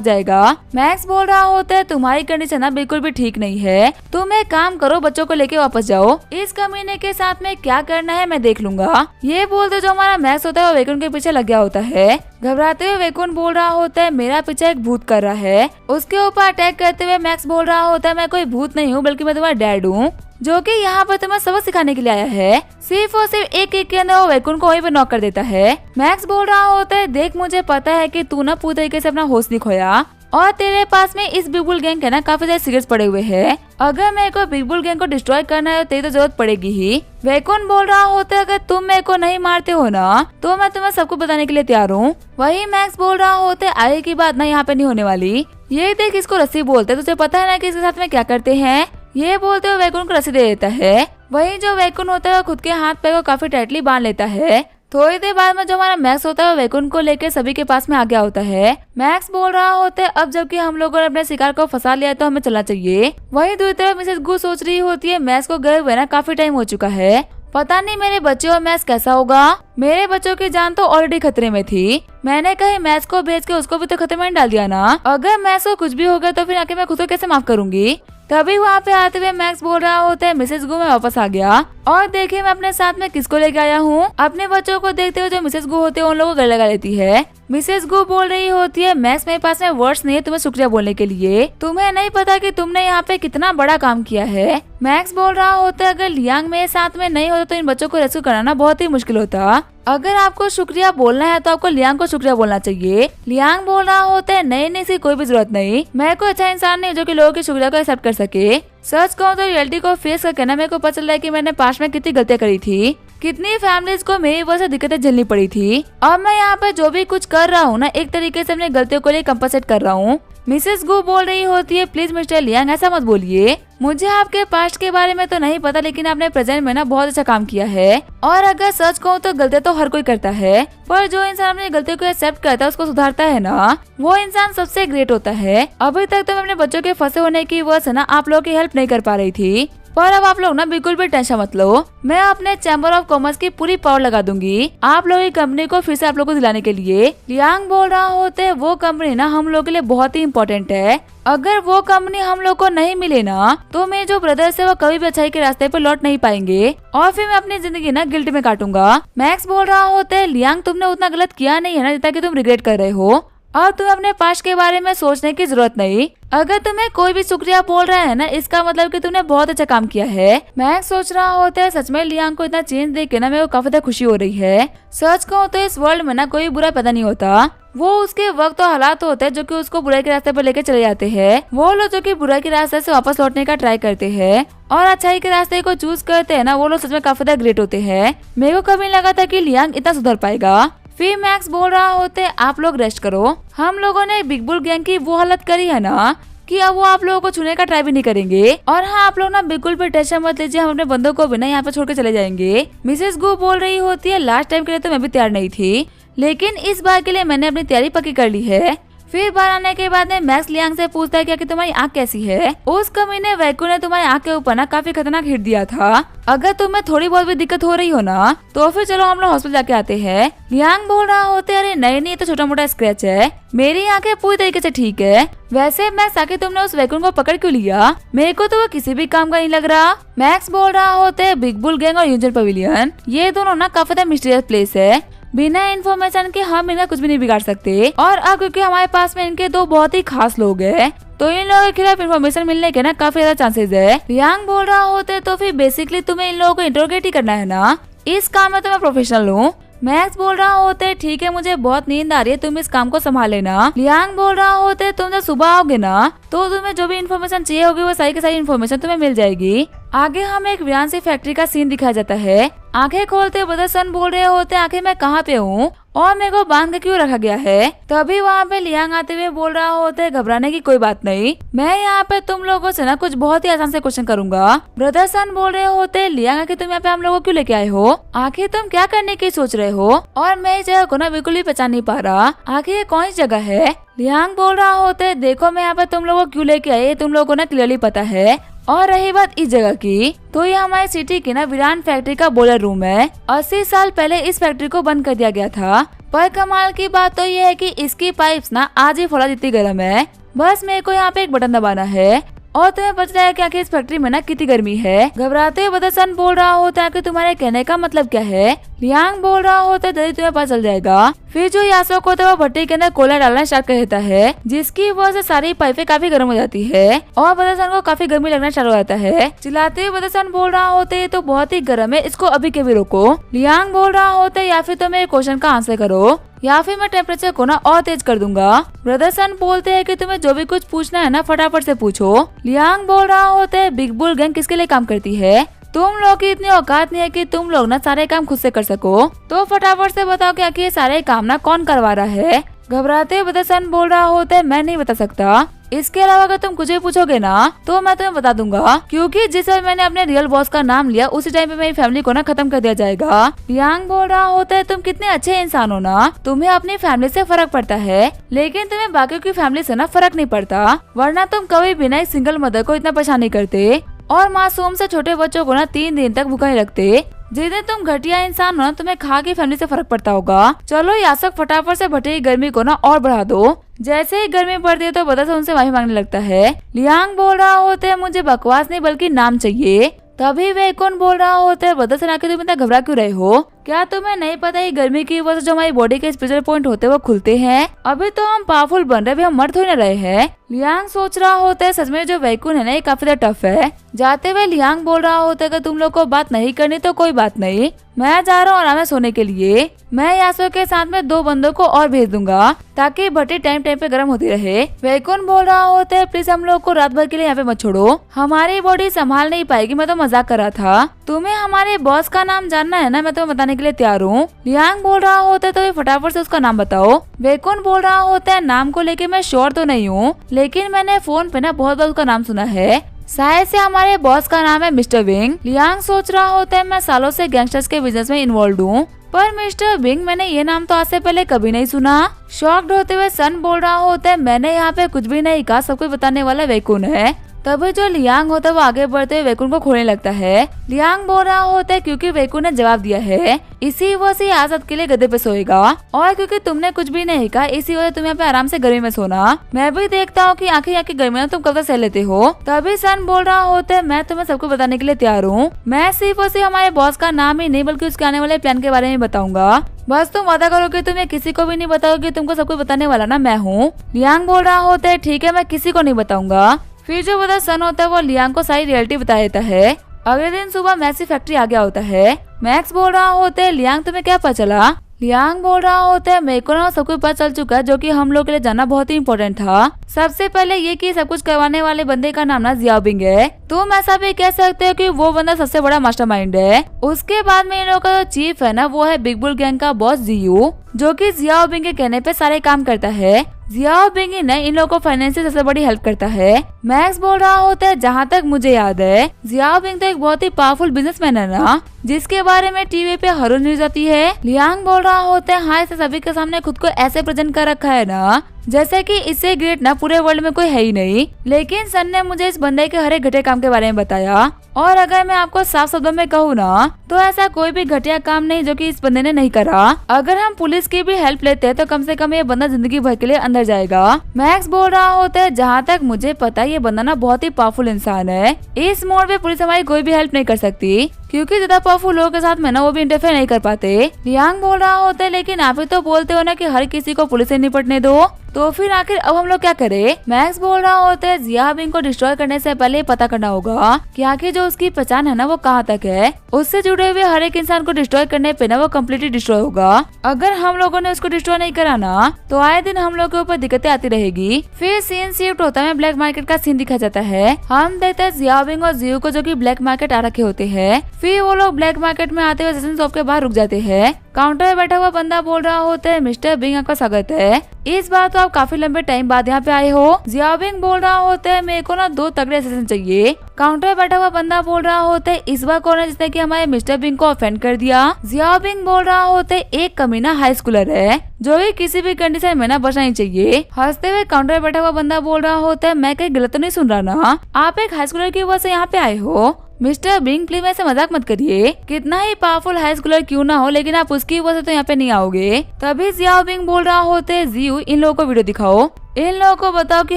जाएगा। मैक्स बोल रहा होता है, तुम्हारी कंडीशन ना बिल्कुल भी ठीक नहीं है, तुम एक काम करो, बच्चों को लेके वापस जाओ, इस कमीने के साथ में क्या करना है मैं देख लूंगा। ये बोलते जो हमारा मैक्स होता है वो वैकुंठ के पीछे लग गया होता है। घबराते हुए वैकुंठ बोल रहा होता है, मेरा पीछे एक भूत कर रहा है। उसके ऊपर अटैक करते हुए मैक्स बोल रहा होता है, मैं कोई भूत नहीं हूँ बल्कि मैं तुम्हारा डैड हूँ जो कि यहाँ पर तुम्हें सबक सिखाने के लिए आया है। सिर्फ और सिर्फ एक किक के अंदर वो वैकुंठ को वहीं पे नॉक कर देता है। मैक्स बोल रहा होता है, देख मुझे पता है कि तू ना पूरी तरीके से अपना होश नहीं खोया और तेरे पास में इस बिग बुल गैंग के ना काफी सारे सीक्रेट्स पड़े हुए हैं। अगर मेरे को बिग बुल गैंग को डिस्ट्रॉय करना है तो तेरी तो जरूरत पड़ेगी ही। वैकुंठ बोल रहा होता है, अगर तुम मेरे को नहीं मारते हो ना तो मैं तुम्हें सबको बताने के लिए तैयार हूँ। वही मैक्स बोल रहा होता है, आगे की बात ना यहाँ पे नहीं होने वाली। ये देख इसको रस्सी बोलते हैं, तुझे पता है ना कि इसके साथ में क्या करते हैं। ये बोलते हुए वैकुंठ को रस्सी दे देता है। वही जो वैकुंठ होता है वो खुद के हाथ पैर को काफी टाइटली बांध लेता है। थोड़ी देर बाद में जो हमारा मैक्स होता है वो वैकुंठ को लेकर सभी के पास में आ गया होता है। मैक्स बोल रहा होता है, अब जबकि हम लोगों ने अपने शिकार को फंसा लिया तो हमें चलना चाहिए। वही दूसरी तरफ मिसेस गू सोच रही होती है, मैक्स को गए हुए ना काफी टाइम हो चुका है, पता नहीं मेरे बच्चे और मैक्स कैसा होगा। मेरे बच्चों की जान तो ऑलरेडी खतरे में थी, मैंने कहीं मैक्स को भेज के उसको भी तो खतरे में डाल दिया ना। अगर मैक्स को कुछ भी हो गया तो फिर आके मैं खुद को कैसे माफ करूंगी। तभी वहाँ पे आते हुए मैक्स बोल रहा होता है, मिसेस गू मैं वापस आ गया और देखिए मैं अपने साथ में किसको लेके आया हूँ। अपने बच्चों को देखते हुए जो मिसेस गू होते हैं उन लोगों को गले लगा लेती है। मिसेस गू बोल रही होती है, मैक्स मेरे पास में वर्ड्स नहीं है तुम्हें शुक्रिया बोलने के लिए, तुम्हें नहीं पता कि तुमने यहाँ पे कितना बड़ा काम किया है। मैक्स बोल रहा होता है, अगर लियांग मेरे साथ में नहीं होता तो इन बच्चों को रेस्क्यू कराना बहुत ही मुश्किल होता। अगर आपको शुक्रिया बोलना है तो आपको लियांग को शुक्रिया बोलना चाहिए। लियांग बोल रहा होता है, नहीं इसकी कोई भी जरूरत नहीं, मैं कोई अच्छा इंसान नहीं जो कि लोगों की शुक्रिया को एक्सेप्ट कर सके। सच कहूँ तो रियलिटी को फेस करके ना मेरे को पता चल रहा है कि मैंने पास्ट में कितनी गलतियां करी थी, कितनी फैमिलीज को मेरी वजह से दिक्कतें झेलनी पड़ी थी। अब मैं यहाँ पे जो भी कुछ कर रहा हूँ ना एक तरीके से अपनी गलतियों को लिए कंपनसेट कर रहा हूँ। मिसेस गू बोल रही होती है, प्लीज मिस्टर लियांग ऐसा मत बोलिए, मुझे आपके पास्ट के बारे में तो नहीं पता लेकिन आपने प्रेजेंट में ना बहुत अच्छा काम किया है। और अगर सच कहूँ तो गलतियां तो हर कोई करता है, पर जो इंसान अपनी गलतियों को एक्सेप्ट करता है उसको सुधारता है ना, वो इंसान सबसे ग्रेट होता है। अभी तक तो मैं अपने बच्चों के फंसे होने की वजह से ना आप लोगों की हेल्प नहीं कर पा रही थी, पर अब आप लोग ना बिल्कुल भी टेंशन मत लो, मैं अपने चैम्बर ऑफ कॉमर्स की पूरी पावर लगा दूंगी आप लोगों की कंपनी को फिर से आप लोगों को दिलाने के लिए। लियांग बोल रहा होते है, वो कंपनी ना हम लोगों के लिए बहुत ही इम्पोर्टेंट है, अगर वो कंपनी हम लोग को नहीं मिले ना तो मेरे जो ब्रदर्स है वो कभी भी अच्छाई के रास्ते पे लौट नहीं पाएंगे और फिर मैं अपनी जिंदगी ना गिल्ट में काटूंगा। मैक्स बोल रहा होता है, लियांग तुमने उतना गलत किया नहीं है ना जितना कि तुम रिग्रेट कर रहे हो, और तुम्हें अपने पास्ट के बारे में सोचने की जरूरत नहीं। अगर तुम्हें कोई भी शुक्रिया बोल रहा है ना इसका मतलब कि तुमने बहुत अच्छा काम किया है। मैक्स सोच रहा होता है, सच में लियांग को इतना चेंज देख के ना मेरे को काफी ज्यादा खुशी हो रही है। सच कहूँ तो इस वर्ल्ड में ना कोई बुरा पैदा नहीं होता, वो उसके वक्त और हालात होते हैं जो कि उसको बुराई के रास्ते पर लेके चले जाते हैं। वो लोग जो कि बुराई के रास्ते से वापस लौटने का ट्राई करते हैं और अच्छाई के रास्ते को चूज करते हैं ना, वो लोग सच में काफी ज्यादा ग्रेट होते हैं। मेरे को कभी नहीं लगा था कि लियांग इतना सुधर पाएगा। फिर मैक्स बोल रहा होते, आप लोग रेस्ट करो, हम लोगों ने बिग बुल गैंग की वो हालत करी है ना कि अब वो आप लोगों को छूने का ट्राई भी नहीं करेंगे। और हाँ, आप लोग ना बिल्कुल भी टेंशन मत लीजिए, हम अपने बंदों को भी ना यहाँ पे छोड़ के चले जाएंगे। मिसेस गू बोल रही होती है, लास्ट टाइम के लिए तो मैं भी तैयार नहीं थी, लेकिन इस बार के लिए मैंने अपनी तैयारी पक्की कर ली है। फिर बाहर आने के बाद में मैक्स लियांग से पूछता है कि तुम्हारी आँख कैसी है। उस कमीने वैकुंठ ने तुम्हारी आँख के ऊपर ना काफी खतरनाक हिट दिया था, अगर तुम्हें थोड़ी बहुत भी दिक्कत हो रही हो ना तो फिर चलो हम लोग हॉस्पिटल जाके आते हैं। लियांग बोल रहा होते, अरे नहीं तो छोटा मोटा स्क्रैच है, मेरी आंखें पूरी तरीके से ठीक है। वैसे मैक्स आके तुमने उस वैकुंठ को पकड़ क्यों लिया, मेरे को तो वो किसी भी काम का नहीं लग रहा। मैक्स बोल रहा होते, बिग बुल गैंग और यूनियन पवेलियन ये दोनों ना काफी ज्यादा मिस्टीरियस प्लेस है, बिना इन्फॉर्मेशन के हम इनका कुछ भी नहीं बिगाड़ सकते। और अब क्योंकि हमारे पास में इनके दो बहुत ही खास लोग हैं तो इन लोगों के खिलाफ इन्फॉर्मेशन मिलने के ना काफी ज्यादा चांसेस है। लियांग बोल रहा होते, तो फिर बेसिकली तुम्हें इन लोगों को इंटरोगेट ही करना है ना, इस काम में तो मैं प्रोफेशनल हूँ। मैक्स बोल रहा होते ठीक है, मुझे बहुत नींद आ रही है, तुम इस काम को संभाल लेना। लियांग बोल रहा होते तुम जब सुबह आओगे ना तो तुम्हें जो भी इन्फॉर्मेशन चाहिए होगी वो सारी की सारी इन्फॉर्मेशन तुम्हें मिल जाएगी। आगे हमें एक वीरान सी फैक्ट्री का सीन दिखाया जाता है। आंखें खोलते ब्रदर सन बोल रहे होते आखिर मैं कहाँ पे हूँ और मेरे को बांध के क्यों रखा गया है। तभी वहाँ पे लियांग आते हुए बोल रहा होते घबराने की कोई बात नहीं, मैं यहाँ पे तुम लोगों से ना कुछ बहुत ही आसान से क्वेश्चन करूंगा। ब्रदर सन बोल रहे होते लियांग आखिर तुम यहाँ पे हम लोगों को क्यों लेके आए हो, आखिर तुम क्या करने की सोच रहे हो, और मैं इस जगह को ना बिल्कुल भी पहचान नहीं पा रहा, आखिर ये कौन सी जगह है। लियांग बोल रहा होते देखो मैं यहाँ पे तुम लोगों को क्यों लेके आए तुम लोगों को ना क्लियरली पता है, और रही बात इस जगह की तो ये हमारी सिटी की ना वीरान फैक्ट्री का बॉयलर रूम है। 80 साल पहले इस फैक्ट्री को बंद कर दिया गया था, पर कमाल की बात तो ये है कि इसकी पाइप्स ना आज ही फौला जितनी गर्म है। बस मेरे को यहाँ पे एक बटन दबाना है और तुम्हें पता चला है कि आखिर इस फैक्ट्री में ना कितनी गर्मी है। घबराते हुए ब्रदर सन बोल रहा होता है कि तुम्हारे कहने का मतलब क्या है। लियांग बोल रहा होता है जल्दी तुम्हें पता चल जाएगा। फिर जो यासोक होता है वो भट्टी के अंदर कोयला डालना स्टार्ट कर देता है, जिसकी वजह से सारी पाइपें काफी गर्म हो जाती है और ब्रदर सन को काफी गर्मी लगना स्टार्ट हो जाता है। चिल्लाते हुए ब्रदर सन बोल रहा होता है तो बहुत ही गर्म है, इसको अभी के भी रोको। लियांग बोल रहा होता है या फिर तो मेरे क्वेश्चन का आंसर करो या फिर मैं टेम्परेचर को ना और तेज कर दूंगा। ब्रदर सन बोलते हैं कि तुम्हें जो भी कुछ पूछना है ना फटाफट से पूछो। लियांग बोल रहा होता है बिग बुल गैंग किसके लिए काम करती है, तुम लोग की इतनी औकात नहीं है कि तुम लोग ना सारे काम खुद से कर सको, तो फटाफट से बताओ कि आखिर ये सारे काम ना कौन करवा रहा है। घबराते ब्रदर सन बोल रहा होता है मैं नहीं बता सकता, इसके अलावा अगर तुम कुछ भी पूछोगे ना तो मैं तुम्हें बता दूंगा, क्योंकि जिस समय मैंने अपने रियल बॉस का नाम लिया उसी टाइम पे मेरी फैमिली को ना खत्म कर दिया जाएगा। लियांग बोल रहा होता है तुम कितने अच्छे इंसान हो ना, तुम्हें अपनी फैमिली से फर्क पड़ता है लेकिन तुम्हें बाकियों की फैमिली से ना फर्क नहीं पड़ता, वरना तुम कभी भी ना एक सिंगल मदर को इतना परेशान नहीं करते और मासूम से छोटे बच्चों को ना 3 दिन तक भूखा नहीं रखते। जितने तुम घटिया इंसान हो ना तुम्हें खा के फैमिली से फर्क पड़ता होगा। चलो यासक फटाफट से भट्टी की गर्मी को ना और बढ़ा दो। जैसे ही गर्मी बढ़ती है तो ब्रदर से उनसे माफी मांगने लगता है। लियांग बोल रहा होता है मुझे बकवास नहीं बल्कि नाम चाहिए। तभी वैकुंठ बोल रहा होता है ब्रदर से आके तुम इतना घबरा क्यों रहे हो, क्या तुम्हें नहीं पता है गर्मी की वजह से जो हमारी बॉडी के स्पेशल पॉइंट होते हैं वो खुलते हैं, अभी तो हम पावरफुल बन रहे, अभी हम मर थोड़ी न रहे हैं। लियांग सोच रहा होता है सच में जो वैकुंठ है ना ये काफी ज्यादा टफ है। जाते हुए लियांग बोल रहा होता है कि तुम लोग को बात नहीं करनी तो कोई बात नहीं, मैं जा रहा हूँ आराम से सोने के लिए, मैं यासो के साथ में 2 बंदों को और भेज दूंगा ताकि भट्टी टाइम टाइम पे गर्म होती रहे। वैकुंठ बोल रहा होता है प्लीज हम लोग को रात भर के लिए यहाँ पे मत छोड़ो, हमारी बॉडी संभाल नहीं पाएगी, मैं तो मजाक कर रहा था, तुम्हें हमारे बॉस का नाम जानना है ना, मैं तुम्हें बताने के लिए तैयार हूँ। लियांग बोल रहा होता है तो फटाफट से उसका नाम बताओ। वैकुंठ बोल रहा होता है नाम को लेके मैं श्योर तो नहीं हूँ लेकिन मैंने फोन पे ना बहुत बार उसका नाम सुना है, शायद से हमारे बॉस का नाम है मिस्टर विंग। लियांग सोच रहा होता है मैं सालों से गैंगस्टर्स के बिजनेस में इन्वॉल्व हूँ पर मिस्टर विंग मैंने ये नाम तो आज से पहले कभी नहीं सुना। शॉक्ड होते हुए सन बोल रहा होता है मैंने यहाँ पे कुछ भी नहीं कहा, सब कुछ बताने वाला वैकुंठ है। तभी जो लियांग होता है वो आगे बढ़ते हुए वैकुंठ को खोलने लगता है। लियांग बोल रहा होता है क्योंकि वैकुंठ ने जवाब दिया है इसी वजह से आजाद के लिए गद्दे पे सोएगा, और क्योंकि तुमने कुछ भी नहीं कहा इसी वजह तुम यहाँ पे आराम से गर्मी में सोना, मैं भी देखता हूँ कि आखिर यहाँ की गर्मी में तुम कब तक सह लेते हो। तभी सन बोल रहा होता है मैं तुम्हें सबको बताने के लिए तैयार हूँ, मैं सिर्फ और सिर्फ हमारे बॉस का नाम ही नहीं बल्कि उसके आने वाले प्लान के बारे में बताऊंगा, बस तुम वादा करो कि तुम्हें किसी को भी नहीं बताओगे, तुमको सब कुछ बताने वाला ना मैं हूँ। लियांग बोल रहा होता है ठीक है मैं किसी को नहीं बताऊंगा। फिर जो बड़ा सन होता है वो लियांग को सारी रियलिटी बता देता है। अगले दिन सुबह मैक्स की फैक्ट्री आ गया होता है। मैक्स बोल रहा होता है लियांग तुम्हें क्या पता चला। लियांग बोल रहा होता है मेरे को ना सब कुछ पता चल चुका है जो कि हम लोग के लिए जानना बहुत ही इम्पोर्टेंट था। सबसे पहले ये कि सब कुछ करवाने वाले बंदे का नाम ना जियाओबिंग है, तुम ऐसा भी कह सकते हो कि वो बंदा सबसे बड़ा मास्टरमाइंड है। उसके बाद में इन लोगों का जो चीफ है ना वो है बिग बुल गैंग का बॉस जियू, जो कि जियाओबिंग के कहने पे सारे काम करता है। जियाओबिंग ही ने इन लोगों को फाइनेंशियल सबसे बड़ी हेल्प करता है। मैक्स बोल रहा होता है जहाँ तक मुझे याद है जियाओबिंग तो एक बहुत ही पावरफुल बिजनेसमैन है ना, जिसके बारे में टीवी पे हर रोज न्यूज आती है। लियांग बोल रहा होता है हाँ इसे सभी के सामने खुद को ऐसे प्रेजेंट कर रखा है ना जैसे कि इससे ग्रेट ना पूरे वर्ल्ड में कोई है ही नहीं, लेकिन सन ने मुझे इस बंदे के हर एक घटिया काम के बारे में बताया, और अगर मैं आपको साफ शब्दों में कहूँ ना तो ऐसा कोई भी घटिया काम नहीं जो कि इस बंदे ने नहीं करा। अगर हम पुलिस की भी हेल्प लेते हैं तो कम से कम ये बंदा जिंदगी भर के लिए अंदर जाएगा। मैक्स बोल रहा होता है जहाँ तक मुझे पता है ये बंदा ना बहुत ही पावरफुल इंसान है, इस मोड़ पे पुलिस हमारी कोई भी हेल्प नहीं कर सकती। क्योंकि ज्यादा पावरफुल लोगों के साथ में ना वो भी इंटरफेयर नहीं कर पाते। लियांग बोल रहा होता है लेकिन आप ही तो बोलते हो ना कि हर किसी को पुलिस से निपटने दो, तो फिर आखिर अब हम लोग क्या करें। मैक्स बोल रहा होता है जिया बिंग को डिस्ट्रॉय करने से पहले पता करना होगा कि आखिर जो उसकी पहचान है ना वो कहाँ तक है। उससे जुड़े हुए हर एक इंसान को डिस्ट्रॉय करने पे ना वो कम्प्लीटली डिस्ट्रॉय होगा। अगर हम लोगों ने उसको डिस्ट्रॉय नहीं करा ना तो आए दिन हम लोग के ऊपर दिक्कतें आती रहेगी। फिर सीन शिफ्ट होता है, ब्लैक मार्केट का सीन दिखा जाता है। हम देखते हैं जिया बिंग और जियो को जो कि ब्लैक मार्केट आ रखे होते हैं। फिर वो लोग ब्लैक मार्केट में आते हुए सेशन शॉप के बाहर रुक जाते हैं। काउंटर में बैठा हुआ बंदा बोल रहा होता है मिस्टर बिंग आपका स्वागत है। इस बार तो आप काफी लंबे टाइम बाद यहाँ पे आए हो। जिया बिंग बोल रहा होता है मेरे को ना 2 तगड़े असिस्टेंट चाहिए। काउंटर में बैठा हुआ बंदा बोल रहा होता है इस बार कौन है जिसने कि हमारे मिस्टर बिंग को ऑफेंड कर दिया। जिया बिंग बोल रहा होता है एक कमीना हाई स्कूलर है जो भी किसी भी कंडीशन में ना बचना ही चाहिए। हंसते हुए काउंटर में बैठा हुआ बंदा बोल रहा होता है मैं कहीं गलत तो नहीं सुन रहा ना, आप एक हाई स्कूलर की वजह से यहाँ पे आए हो। मिस्टर बिंग प्लीज ऐसे मजाक मत करिए, कितना ही पावरफुल हाई स्कूलर क्यों ना हो लेकिन आप उसकी वजह से तो यहाँ पे नहीं आओगे। तभी जिया बिंग बोल रहा होते है जियो इन लोगों को वीडियो दिखाओ, इन लोगों को बताओ कि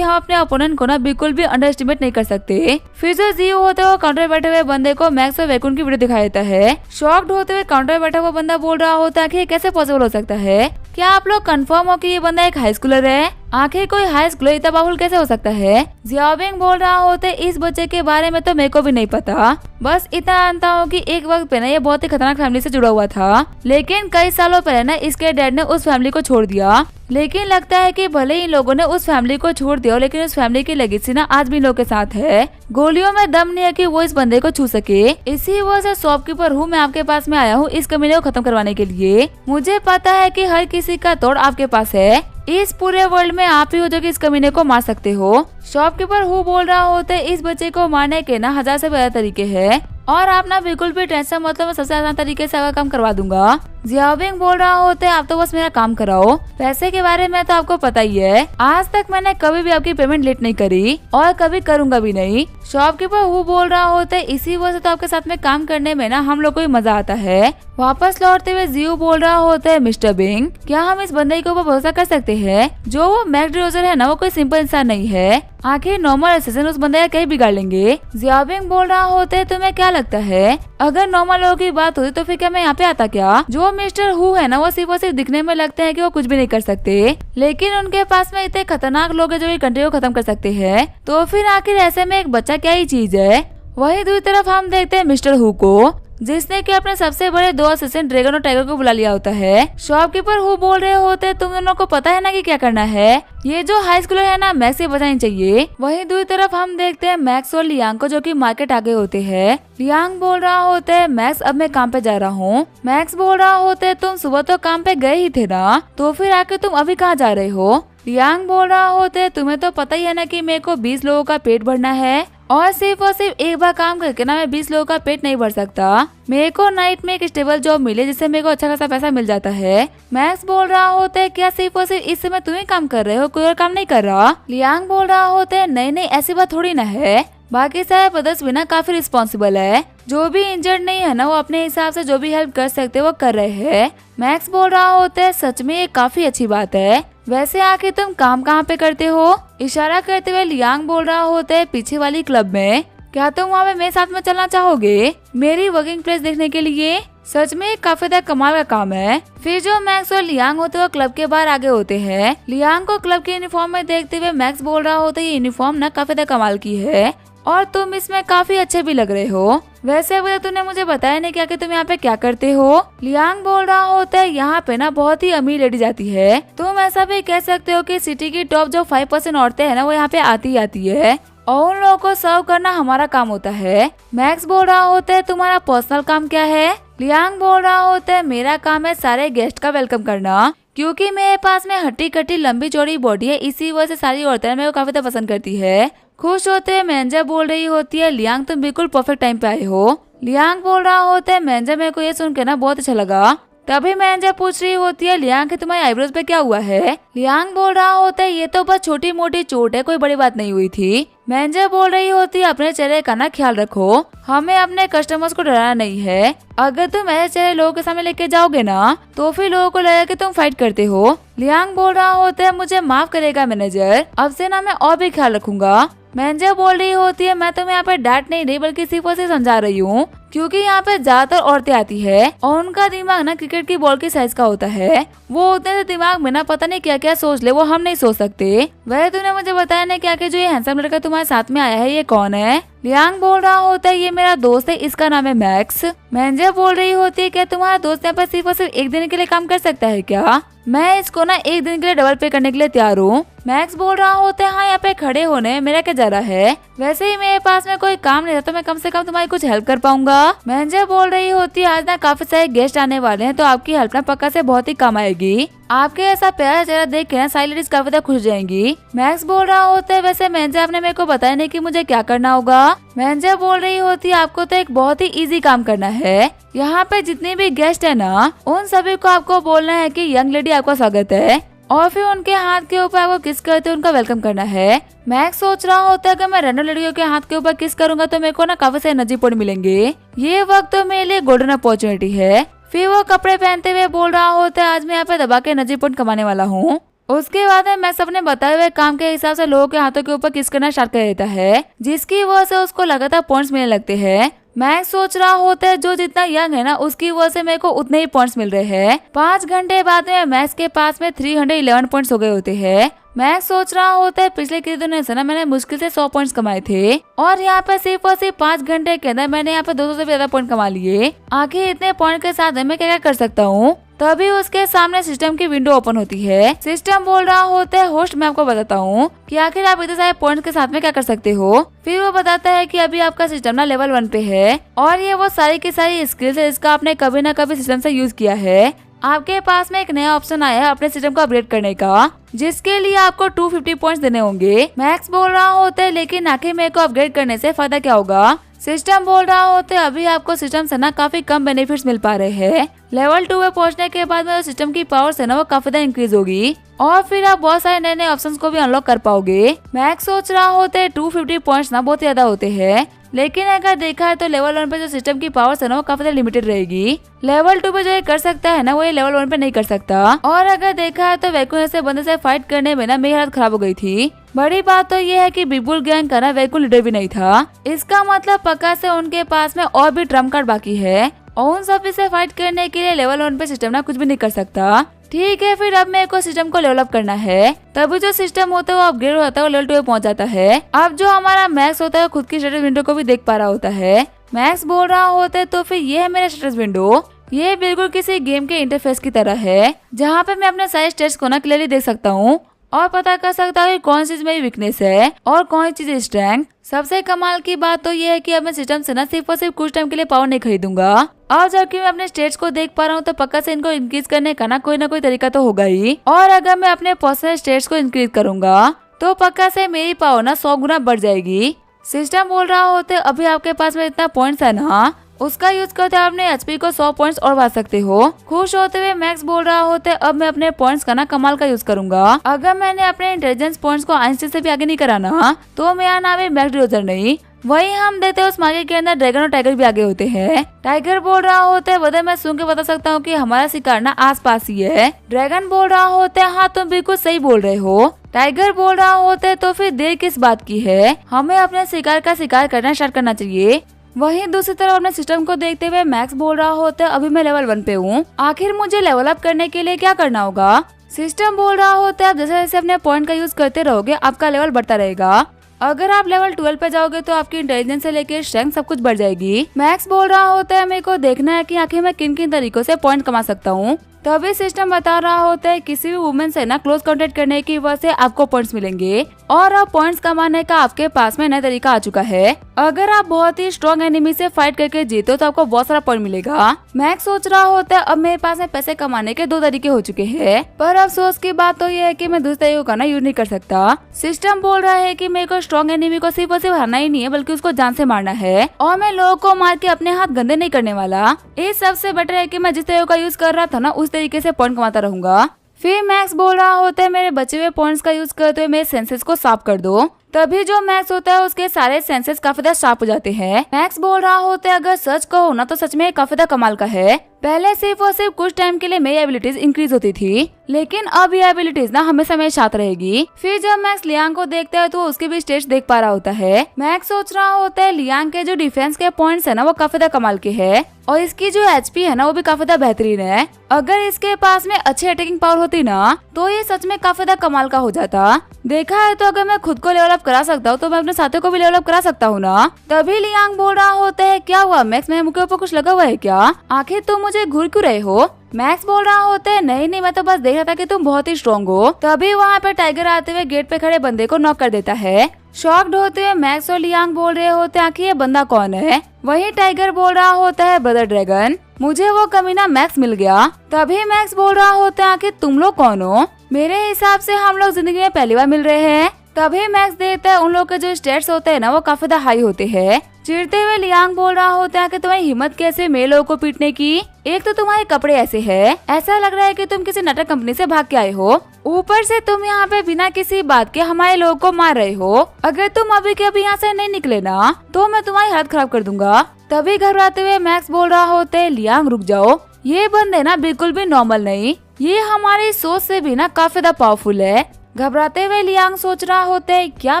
हम अपने ओपोनेंट को ना बिल्कुल भी अंडर एस्टिमेट नहीं कर सकते। फिर जो जियो होता है वो काउंटर बैठे हुए बंदे को मैक्स और वैकुन की वीडियो दिखाई देता है। शॉक्ड होते हुए काउंटर बैठा हुआ बंदा बोल रहा होता है कि कैसे पॉसिबल हो सकता है, क्या आप लोग कंफर्म हो कि ये बंदा एक हाई स्कूलर है, आखिर कोई हाई स्कूलर इतना पावरफुल कैसे हो सकता है। जिया बिंग बोल रहा होते इस बच्चे के बारे में तो मेरे को भी नहीं पता, बस इतना जानता हूँ कि एक वक्त पे ना ये बहुत ही खतरनाक फैमिली से जुड़ा हुआ था, लेकिन कई सालों पहले ना इसके डैड ने उस फैमिली को छोड़ दिया। लेकिन लगता है कि भले ही इन लोगों ने उस फैमिली को छोड़ दिया लेकिन उस फैमिली की लेगेसी ना आज भी इन लोगों के साथ है। गोलियों में दम नहीं है कि वो इस बंदे को छू सके। इसी वजह से शॉपकीपर हूँ मैं आपके पास में आया हूँ इस कमीने को खत्म करवाने के लिए। मुझे पता है कि हर किसी का तोड़ आपके पास है, इस पूरे वर्ल्ड में आप ही हो जो कि इस कमीने को मार सकते हो। शॉपकीपर हु बोल रहा होता है इस बच्चे को मारने के ना 1000 से ज्यादा तरीके हैं और आप ना बिल्कुल भी टेंशन मतलब मैं सबसे आसान तरीके से आपका काम करवा दूंगा। जिया बिंग बोल रहा होता है आप तो बस मेरा काम कराओ, पैसे के बारे में तो आपको पता ही है, आज तक मैंने कभी भी आपकी पेमेंट लेट नहीं करी और कभी करूंगा भी नहीं। शॉपकीपर हु बोल रहा होता है इसी वजह से तो आपके साथ में काम करने में ना हम लोग को भी मजा आता है। वापस लौटते हुए जियो बोल रहा होता है मिस्टर बिंग क्या हम इस बंदे के ऊपर भरोसा कर सकते हैं, जो वो मैक ड्रोजर है ना वो कोई सिंपल इंसान नहीं है, आखिर नॉर्मल असिस्टेंट उस बंदे का कहीं बिगाड़ लेंगे। जिया बिंग बोल रहा होता है तुम्हें क्या लगता है अगर नॉर्मल लोगों की बात होती तो फिर क्या मैं यहाँ पे आता क्या। जो मिस्टर हु है ना वो सिर्फ और सिर्फ दिखने में लगते हैं कि वो कुछ भी नहीं कर सकते, लेकिन उनके पास में इतने खतरनाक लोग हैं जो कंट्री को खत्म कर सकते हैं, तो फिर आखिर ऐसे में एक बच्चा क्या ही चीज है। वही दूसरी तरफ हम देखते हैं मिस्टर हु को जिसने कि अपने सबसे बड़े 2 असिस्टेंट ड्रैगन और टाइगर को बुला लिया होता है। शॉपकीपर हु बोल रहे होते हैं तुम दोनों को पता है ना कि क्या करना है, ये जो हाई स्कूलर है ना मैक्स से बचानी चाहिए। वहीं दूसरी तरफ हम देखते हैं मैक्स और लियांग को जो कि मार्केट आगे होते हैं। लियांग बोल रहा होता है मैक्स अब मैं काम पे जा रहा हूँ। मैक्स बोल रहा होता है तुम सुबह तो काम पे गए ही थे ना, तो फिर आके तुम अभी कहाँ जा रहे हो। लियांग बोल रहा होता है तुम्हें तो पता ही है ना कि मेरे को 20 लोगों का पेट भरना है और सिर्फ एक बार काम करके ना मैं 20 लोगों का पेट नहीं भर सकता। मेरे को नाइट में एक स्टेबल जॉब मिले जिससे मेरे को अच्छा खासा पैसा मिल जाता है। मैक्स बोल रहा होता है क्या सिर्फ और सिर्फ इस समय तुम ही काम कर रहे हो, कोई और काम नहीं कर रहा। लियांग बोल रहा होता है नहीं नहीं ऐसी बात थोड़ी ना है, बाकी सारे ब्रदर्स भी ना काफी रिस्पॉन्सिबल है, जो भी इंजर्ड नहीं है ना वो अपने हिसाब से जो भी हेल्प कर सकते वो कर रहे हैं। मैक्स बोल रहा होता है सच में ये काफी अच्छी बात है, वैसे आके तुम काम कहाँ पे करते हो। इशारा करते हुए लियांग बोल रहा होता है पीछे वाली क्लब में, क्या तुम वहाँ पे मेरे साथ में चलना चाहोगे मेरी वर्किंग प्लेस देखने के लिए। सच में काफी ज्यादा कमाल का काम है। फिर जो मैक्स और लियांग होते हुए क्लब के बाहर आगे होते हैं। लियांग को क्लब के यूनिफॉर्म में देखते हुए मैक्स बोल रहा होता है ये यूनिफॉर्म ना काफी ज्यादा कमाल की है और तुम इसमें काफी अच्छे भी लग रहे हो, वैसे अगर तूने मुझे बताया नहीं क्या कि तुम यहाँ पे क्या करते हो। लियांग बोल रहा होता है यहाँ पे ना बहुत ही अमीर लेडी जाती है, तुम ऐसा भी कह सकते हो कि सिटी की टॉप जो 5% औरतें हैं ना वो यहाँ पे आती है और उन लोगों को सर्व करना हमारा काम होता है। मैक्स बोल रहा होता है तुम्हारा पर्सनल काम क्या है। लियांग बोल रहा होता है मेरा काम है सारे गेस्ट का वेलकम करना, क्योंकि मेरे पास में हट्टी कट्टी लंबी चौड़ी बॉडी है, इसी वजह से सारी औरतें मेरे को काफी ज्यादा पसंद करती है। खुश होते हैं मैनेजर बोल रही होती है लियांग तुम बिल्कुल परफेक्ट टाइम पे आए हो। लियांग बोल रहा होता है मैनेजर मेरे को ये सुन के ना बहुत अच्छा लगा। तभी मैनेजर पूछ रही होती है लियांग कि तुम्हारी आईब्रोज पे क्या हुआ है। लियांग बोल रहा होता है ये तो बस छोटी मोटी चोट है, कोई बड़ी बात नहीं हुई थी। मैनेजर बोल रही होती है अपने चेहरे का ना ख्याल रखो, हमें अपने कस्टमर्स को डराना नहीं है, अगर तुम ऐसे चेहरे लोगों के सामने लेके जाओगे ना तो फिर लोगों को लगेगा कि तुम फाइट करते हो। लियांग बोल रहा होता है मुझे माफ करेगा मैनेजर, अब से ना मैं और भी ख्याल रखूंगा। मैनेजर बोल रही होती है मैं तुम्हें यहाँ पर डांट नहीं रही बल्कि सिर्फ उसे समझा रही हूँ, क्योंकि यहाँ पे ज्यादातर औरतें आती है और उनका दिमाग ना क्रिकेट की बॉल की साइज का होता है। वो उतने से दिमाग में ना पता नहीं क्या क्या सोच ले, वो हम नहीं सोच सकते। वह तूने मुझे बताया ना क्या कि जो ये हैंडसम लड़का तुम्हारे साथ में आया है ये कौन है? लियांग बोल रहा होता है ये मेरा दोस्त है, इसका नाम है मैक्स। मैंजे बोल रही होती है क्या तुम्हारा दोस्त यहाँ पर सिर्फ और सिर्फ एक दिन के लिए काम कर सकता है क्या? मैं इसको ना एक दिन के लिए डबल पे करने के लिए तैयार हूँ। मैक्स बोल रहा होता है हाँ यहाँ पे खड़े होने मेरा क्या जा रहा है, वैसे ही मेरे पास में कोई काम नहीं था तो मैं कम से कम तुम्हारी कुछ हेल्प कर पाऊंगा। मैंजे बोल रही होती है आज ना काफी सारे गेस्ट आने वाले हैं तो आपकी हेल्प ना पक्का से बहुत ही काम आएगी। आपके ऐसा प्यारा चेहरा देख के ना सारी लेडीज काफी ज्यादा खुश हो जाएंगी। मैक्स बोल रहा होता है वैसे मैंजे आपने मेरे को बताया नहीं कि मुझे क्या करना होगा। मैंजे बोल रही होती है आपको तो एक बहुत ही इजी काम करना है। यहाँ पे जितने भी गेस्ट है ना उन सभी को आपको बोलना है कि यंग लेडी आपका स्वागत है और फिर उनके हाथ के ऊपर आपको किस करते उनका वेलकम करना है। मैक्स सोच रहा होता है कि मैं रैंडम लड़कियों के हाथ के ऊपर किस करूंगा तो मेरे को ना काफी सारे एनर्जी पॉइंट मिलेंगे। ये वक्त तो मेरे लिए गोल्डन अपॉर्चुनिटी है। फिर वो कपड़े पहनते हुए बोल रहा होता है आज मैं यहाँ पे दबा के एनर्जी पॉइंट कमाने वाला हूँ। उसके बाद मैं सबने बताए हुए काम के हिसाब से लोगों के हाथों के ऊपर किस करना स्टार्ट कर देता है जिसकी वजह से उसको लगातार पॉइंट्स मिलने लगते हैं। मैक्स सोच रहा होता है जो जितना यंग है ना उसकी वजह से मेरे को उतने ही पॉइंट्स मिल रहे हैं। 5 घंटे बाद में मैक्स के पास में 311 पॉइंट्स हो गए होते हैं। मैक्स सोच रहा होता है पिछले कितने दिनों से ना मैंने मुश्किल से 100 पॉइंट्स कमाए थे और यहाँ पे सिर्फ और सिर्फ 5 घंटे के अंदर मैंने यहाँ पे 200 से भी ज्यादा पॉइंट कमा लिए। आखिर इतने पॉइंट के साथ मैं क्या क्या कर सकता हूँ? तभी उसके सामने सिस्टम की विंडो ओपन होती है। सिस्टम बोल रहा होता है होस्ट मैं आपको बताता हूँ कि आखिर आप इतने सारे पॉइंट्स के साथ में क्या कर सकते हो। फिर वो बताता है कि अभी आपका सिस्टम ना लेवल 1 पे है और ये वो सारी की सारी स्किल्स है जिसका आपने कभी ना कभी सिस्टम से यूज किया है। आपके पास में एक नया ऑप्शन आया है अपने सिस्टम को अपग्रेड करने का जिसके लिए आपको 250 पॉइंट्स देने होंगे। मैक्स बोल रहा होता है लेकिन आखिर मेरे को अपग्रेड करने से फायदा क्या होगा? सिस्टम बोल रहा होता है अभी आपको सिस्टम से ना काफी कम बेनिफिट्स मिल पा रहे हैं। लेवल 2 पे पहुंचने के बाद में सिस्टम की पावर से ना वो काफी ज्यादा इंक्रीज होगी और फिर आप बहुत सारे नए नए ऑप्शंस को भी अनलॉक कर पाओगे। मैक्स सोच रहा होता है 250 पॉइंट्स ना बहुत ज्यादा होते हैं लेकिन अगर देखा है तो लेवल 1 पे जो सिस्टम की पावर है ना वो काफी लिमिटेड रहेगी। लेवल 2 पे जो ये कर सकता है ना वो ये लेवल 1 पे नहीं कर सकता। और अगर देखा है तो वैकुन से बंदे से फाइट करने में ना मेरी हालत खराब हो गई थी। बड़ी बात तो ये है कि बिग बुल गैंग का ना वैकुन लीडर भी नहीं था। इसका मतलब पक्का से उनके पास में और भी ट्रम्प कार्ड बाकी है और उन सभी से फाइट करने के लिए लेवल 1 पे सिस्टम ना कुछ भी नहीं कर सकता। ठीक है फिर अब मेरे को सिस्टम को डेवलप करना है। तभी जो सिस्टम होता है वो अपग्रेड होता है, वो लेवल 2 पे पहुंच जाता है। अब जो हमारा मैक्स होता है खुद की स्टेटस विंडो को भी देख पा रहा होता है। मैक्स बोल रहा होता है तो फिर ये है मेरा स्टेटस विंडो। ये बिल्कुल किसी गेम के इंटरफेस की तरह है जहाँ पे मैं अपने सारे स्टेट्स को ना क्लियरली देख सकता हूँ और पता कर सकता हूँ कौन सी चीज मेरी वीकनेस है और कौन सी चीज स्ट्रेंथ। सबसे कमाल की बात तो ये है कि अब मैं सिस्टम से ना सिर्फ और सिर्फ कुछ टाइम के लिए पावर नहीं खरीदूंगा। और जबकि मैं अपने स्टेट्स को देख पा रहा हूँ तो पक्का से इनको इंक्रीज करने का ना कोई तरीका तो होगा ही। और अगर मैं अपने पर्सनल स्टेट्स को इंक्रीज करूंगा तो पक्का से मेरी पावर ना 100 गुना बढ़ जाएगी। सिस्टम बोल रहा होते अभी आपके पास में इतना पॉइंट्स है ना उसका यूज करते हुए अपने एचपी को 100 पॉइंट्स और बढ़ा सकते हो। खुश होते हुए मैक्स बोल रहा होते अब मैं अपने पॉइंट्स का ना कमाल का यूज करूंगा। अगर मैंने अपने इंटेलिजेंस पॉइंट्स को आइंस्टीन से भी आगे नहीं कराना तो मेरा नाम है मैक्स डिलोजर नहीं। वही हम देते उस मार्केट के अंदर ड्रैगन और टाइगर भी आगे होते हैं। टाइगर बोल रहा होता है वजह मैं सुन के बता सकता हूँ कि हमारा शिकार ना आस पास ही है। ड्रैगन बोल रहा होता है हाँ तुम बिल्कुल सही बोल रहे हो। टाइगर बोल रहा होता है तो फिर देर किस बात की है, हमें अपने शिकार का शिकार करना स्टार्ट करना चाहिए। वहीं दूसरी तरफ अपने सिस्टम को देखते हुए मैक्स बोल रहा होता है अभी मैं लेवल 1 पे हूँ, आखिर मुझे लेवल अप करने के लिए क्या करना होगा। सिस्टम बोल रहा होता है आप जैसे जैसे अपने पॉइंट का यूज करते रहोगे आपका लेवल बढ़ता रहेगा। अगर आप लेवल 12 पे जाओगे तो आपकी इंटेलिजेंस से लेकर स्ट्रेंथ सब कुछ बढ़ जाएगी। मैक्स बोल रहा होता है मेरे को देखना है कि आखिर मैं किन किन तरीकों से पॉइंट कमा सकता हूँ। तभी सिस्टम बता रहा होता है किसी भी वुमेन से ना क्लोज कांटेक्ट करने की वजह से आपको पॉइंट्स मिलेंगे और अब पॉइंट्स कमाने का आपके पास में नया तरीका आ चुका है। अगर आप बहुत ही स्ट्रॉन्ग एनिमी से फाइट करके जीतो तो आपको बहुत सारा पॉइंट मिलेगा। मैक्स सोच रहा होता है अब मेरे पास में पैसे कमाने के 2 तरीके हो चुके हैं, पर अफसोस की बात तो ये है कि मैं दूसरे तरीकों का ना यूज नहीं कर सकता। सिस्टम बोल रहा है कि मेरे को स्ट्रॉन्ग एनिमी को सिर्फ और सिर्फ हराना ही नहीं है बल्कि उसको जान से मारना है और मैं लोगों को मार के अपने हाथ गंदे नहीं करने वाला। ये सबसे बेटर है कि मैं जिस तरीके का यूज कर रहा था ना उस तरीके से पॉइंट कमाता रहूंगा। फिर मैक्स बोल रहा होता है मेरे बचे हुए पॉइंट्स का यूज करते हुए मेरे सेंसेस को साफ कर दो। तभी जो मैक्स होता है उसके सारे सेंसेस काफी ज्यादा शार्प हो जाते हैं। मैक्स बोल रहा होता है अगर सच कहो ना तो सच में काफी ज्यादा कमाल का है। पहले सिर्फ और सिर्फ कुछ टाइम के लिए मेरी एबिलिटीज इंक्रीज होती थी, लेकिन अब ये एबिलिटीज ना हमेशा मेरे साथ रहेगी। फिर जब मैक्स लियांग को देखता है तो उसके भी स्टेट्स देख पा रहा होता है। मैक्स सोच रहा होता है लियांग के जो डिफेंस के पॉइंट्स है ना वो काफी ज्यादा कमाल के है और इसकी जो एचपी है ना वो भी काफी ज्यादा बेहतरीन है। अगर इसके पास में अच्छी अटैकिंग पावर होती ना तो ये सच में काफी ज्यादा कमाल का हो जाता। देखा है तो अगर मैं खुद को लेवल अप करा सकता हूँ तो मैं अपने साथियों को भी लेवल अप करा सकता हूँ ना। तभी लियांग बोल रहा होता है क्या हुआ मैक्स, मेरे मुंह के ऊपर कुछ लगा हुआ है क्या? आखिर तुम मुझे घूर क्यों रहे हो? मैक्स बोल रहा होता है नहीं मैं तो बस देख रहा था कि तुम बहुत ही स्ट्रॉन्ग हो। तभी वहाँ पे टाइगर आते हुए गेट पे खड़े बंदे को नॉक कर देता है। शॉक्ड होते हुए मैक्स और लियांग बोल रहे होते हैं आखिर ये बंदा कौन है। वहीं टाइगर बोल रहा होता है ब्रदर ड्रैगन, मुझे वो कमीना मैक्स मिल गया। तभी मैक्स बोल रहा होता है आखिर तुम लोग कौन हो? मेरे हिसाब से हम लोग जिंदगी में पहली बार मिल रहे हैं। तभी मैक्स देखता है उन लोग के जो स्टेट्स होते हैं ना वो काफी ज्यादा हाई होते हैं। चिढ़ते हुए लियांग बोल रहा होता है कि तुम्हारी हिम्मत कैसे मेरे लोगों को पीटने की, एक तो तुम्हारे कपड़े ऐसे हैं, ऐसा लग रहा है कि तुम किसी नाटक कंपनी से भाग के आए हो, ऊपर से तुम यहाँ पे बिना किसी बात के हमारे लोगों को मार रहे हो। अगर तुम अभी के अभी यहाँ से नहीं निकले ना तो मैं तुम्हारी हालत खराब कर दूंगा। तभी घबराते हुए मैक्स बोल रहा होता है लियांग रुक जाओ, ये बंदे ना बिल्कुल भी नॉर्मल नहीं, ये हमारी सोच से भी ना काफी ज्यादा पावरफुल है। घबराते हुए लियांग सोच रहा होता है क्या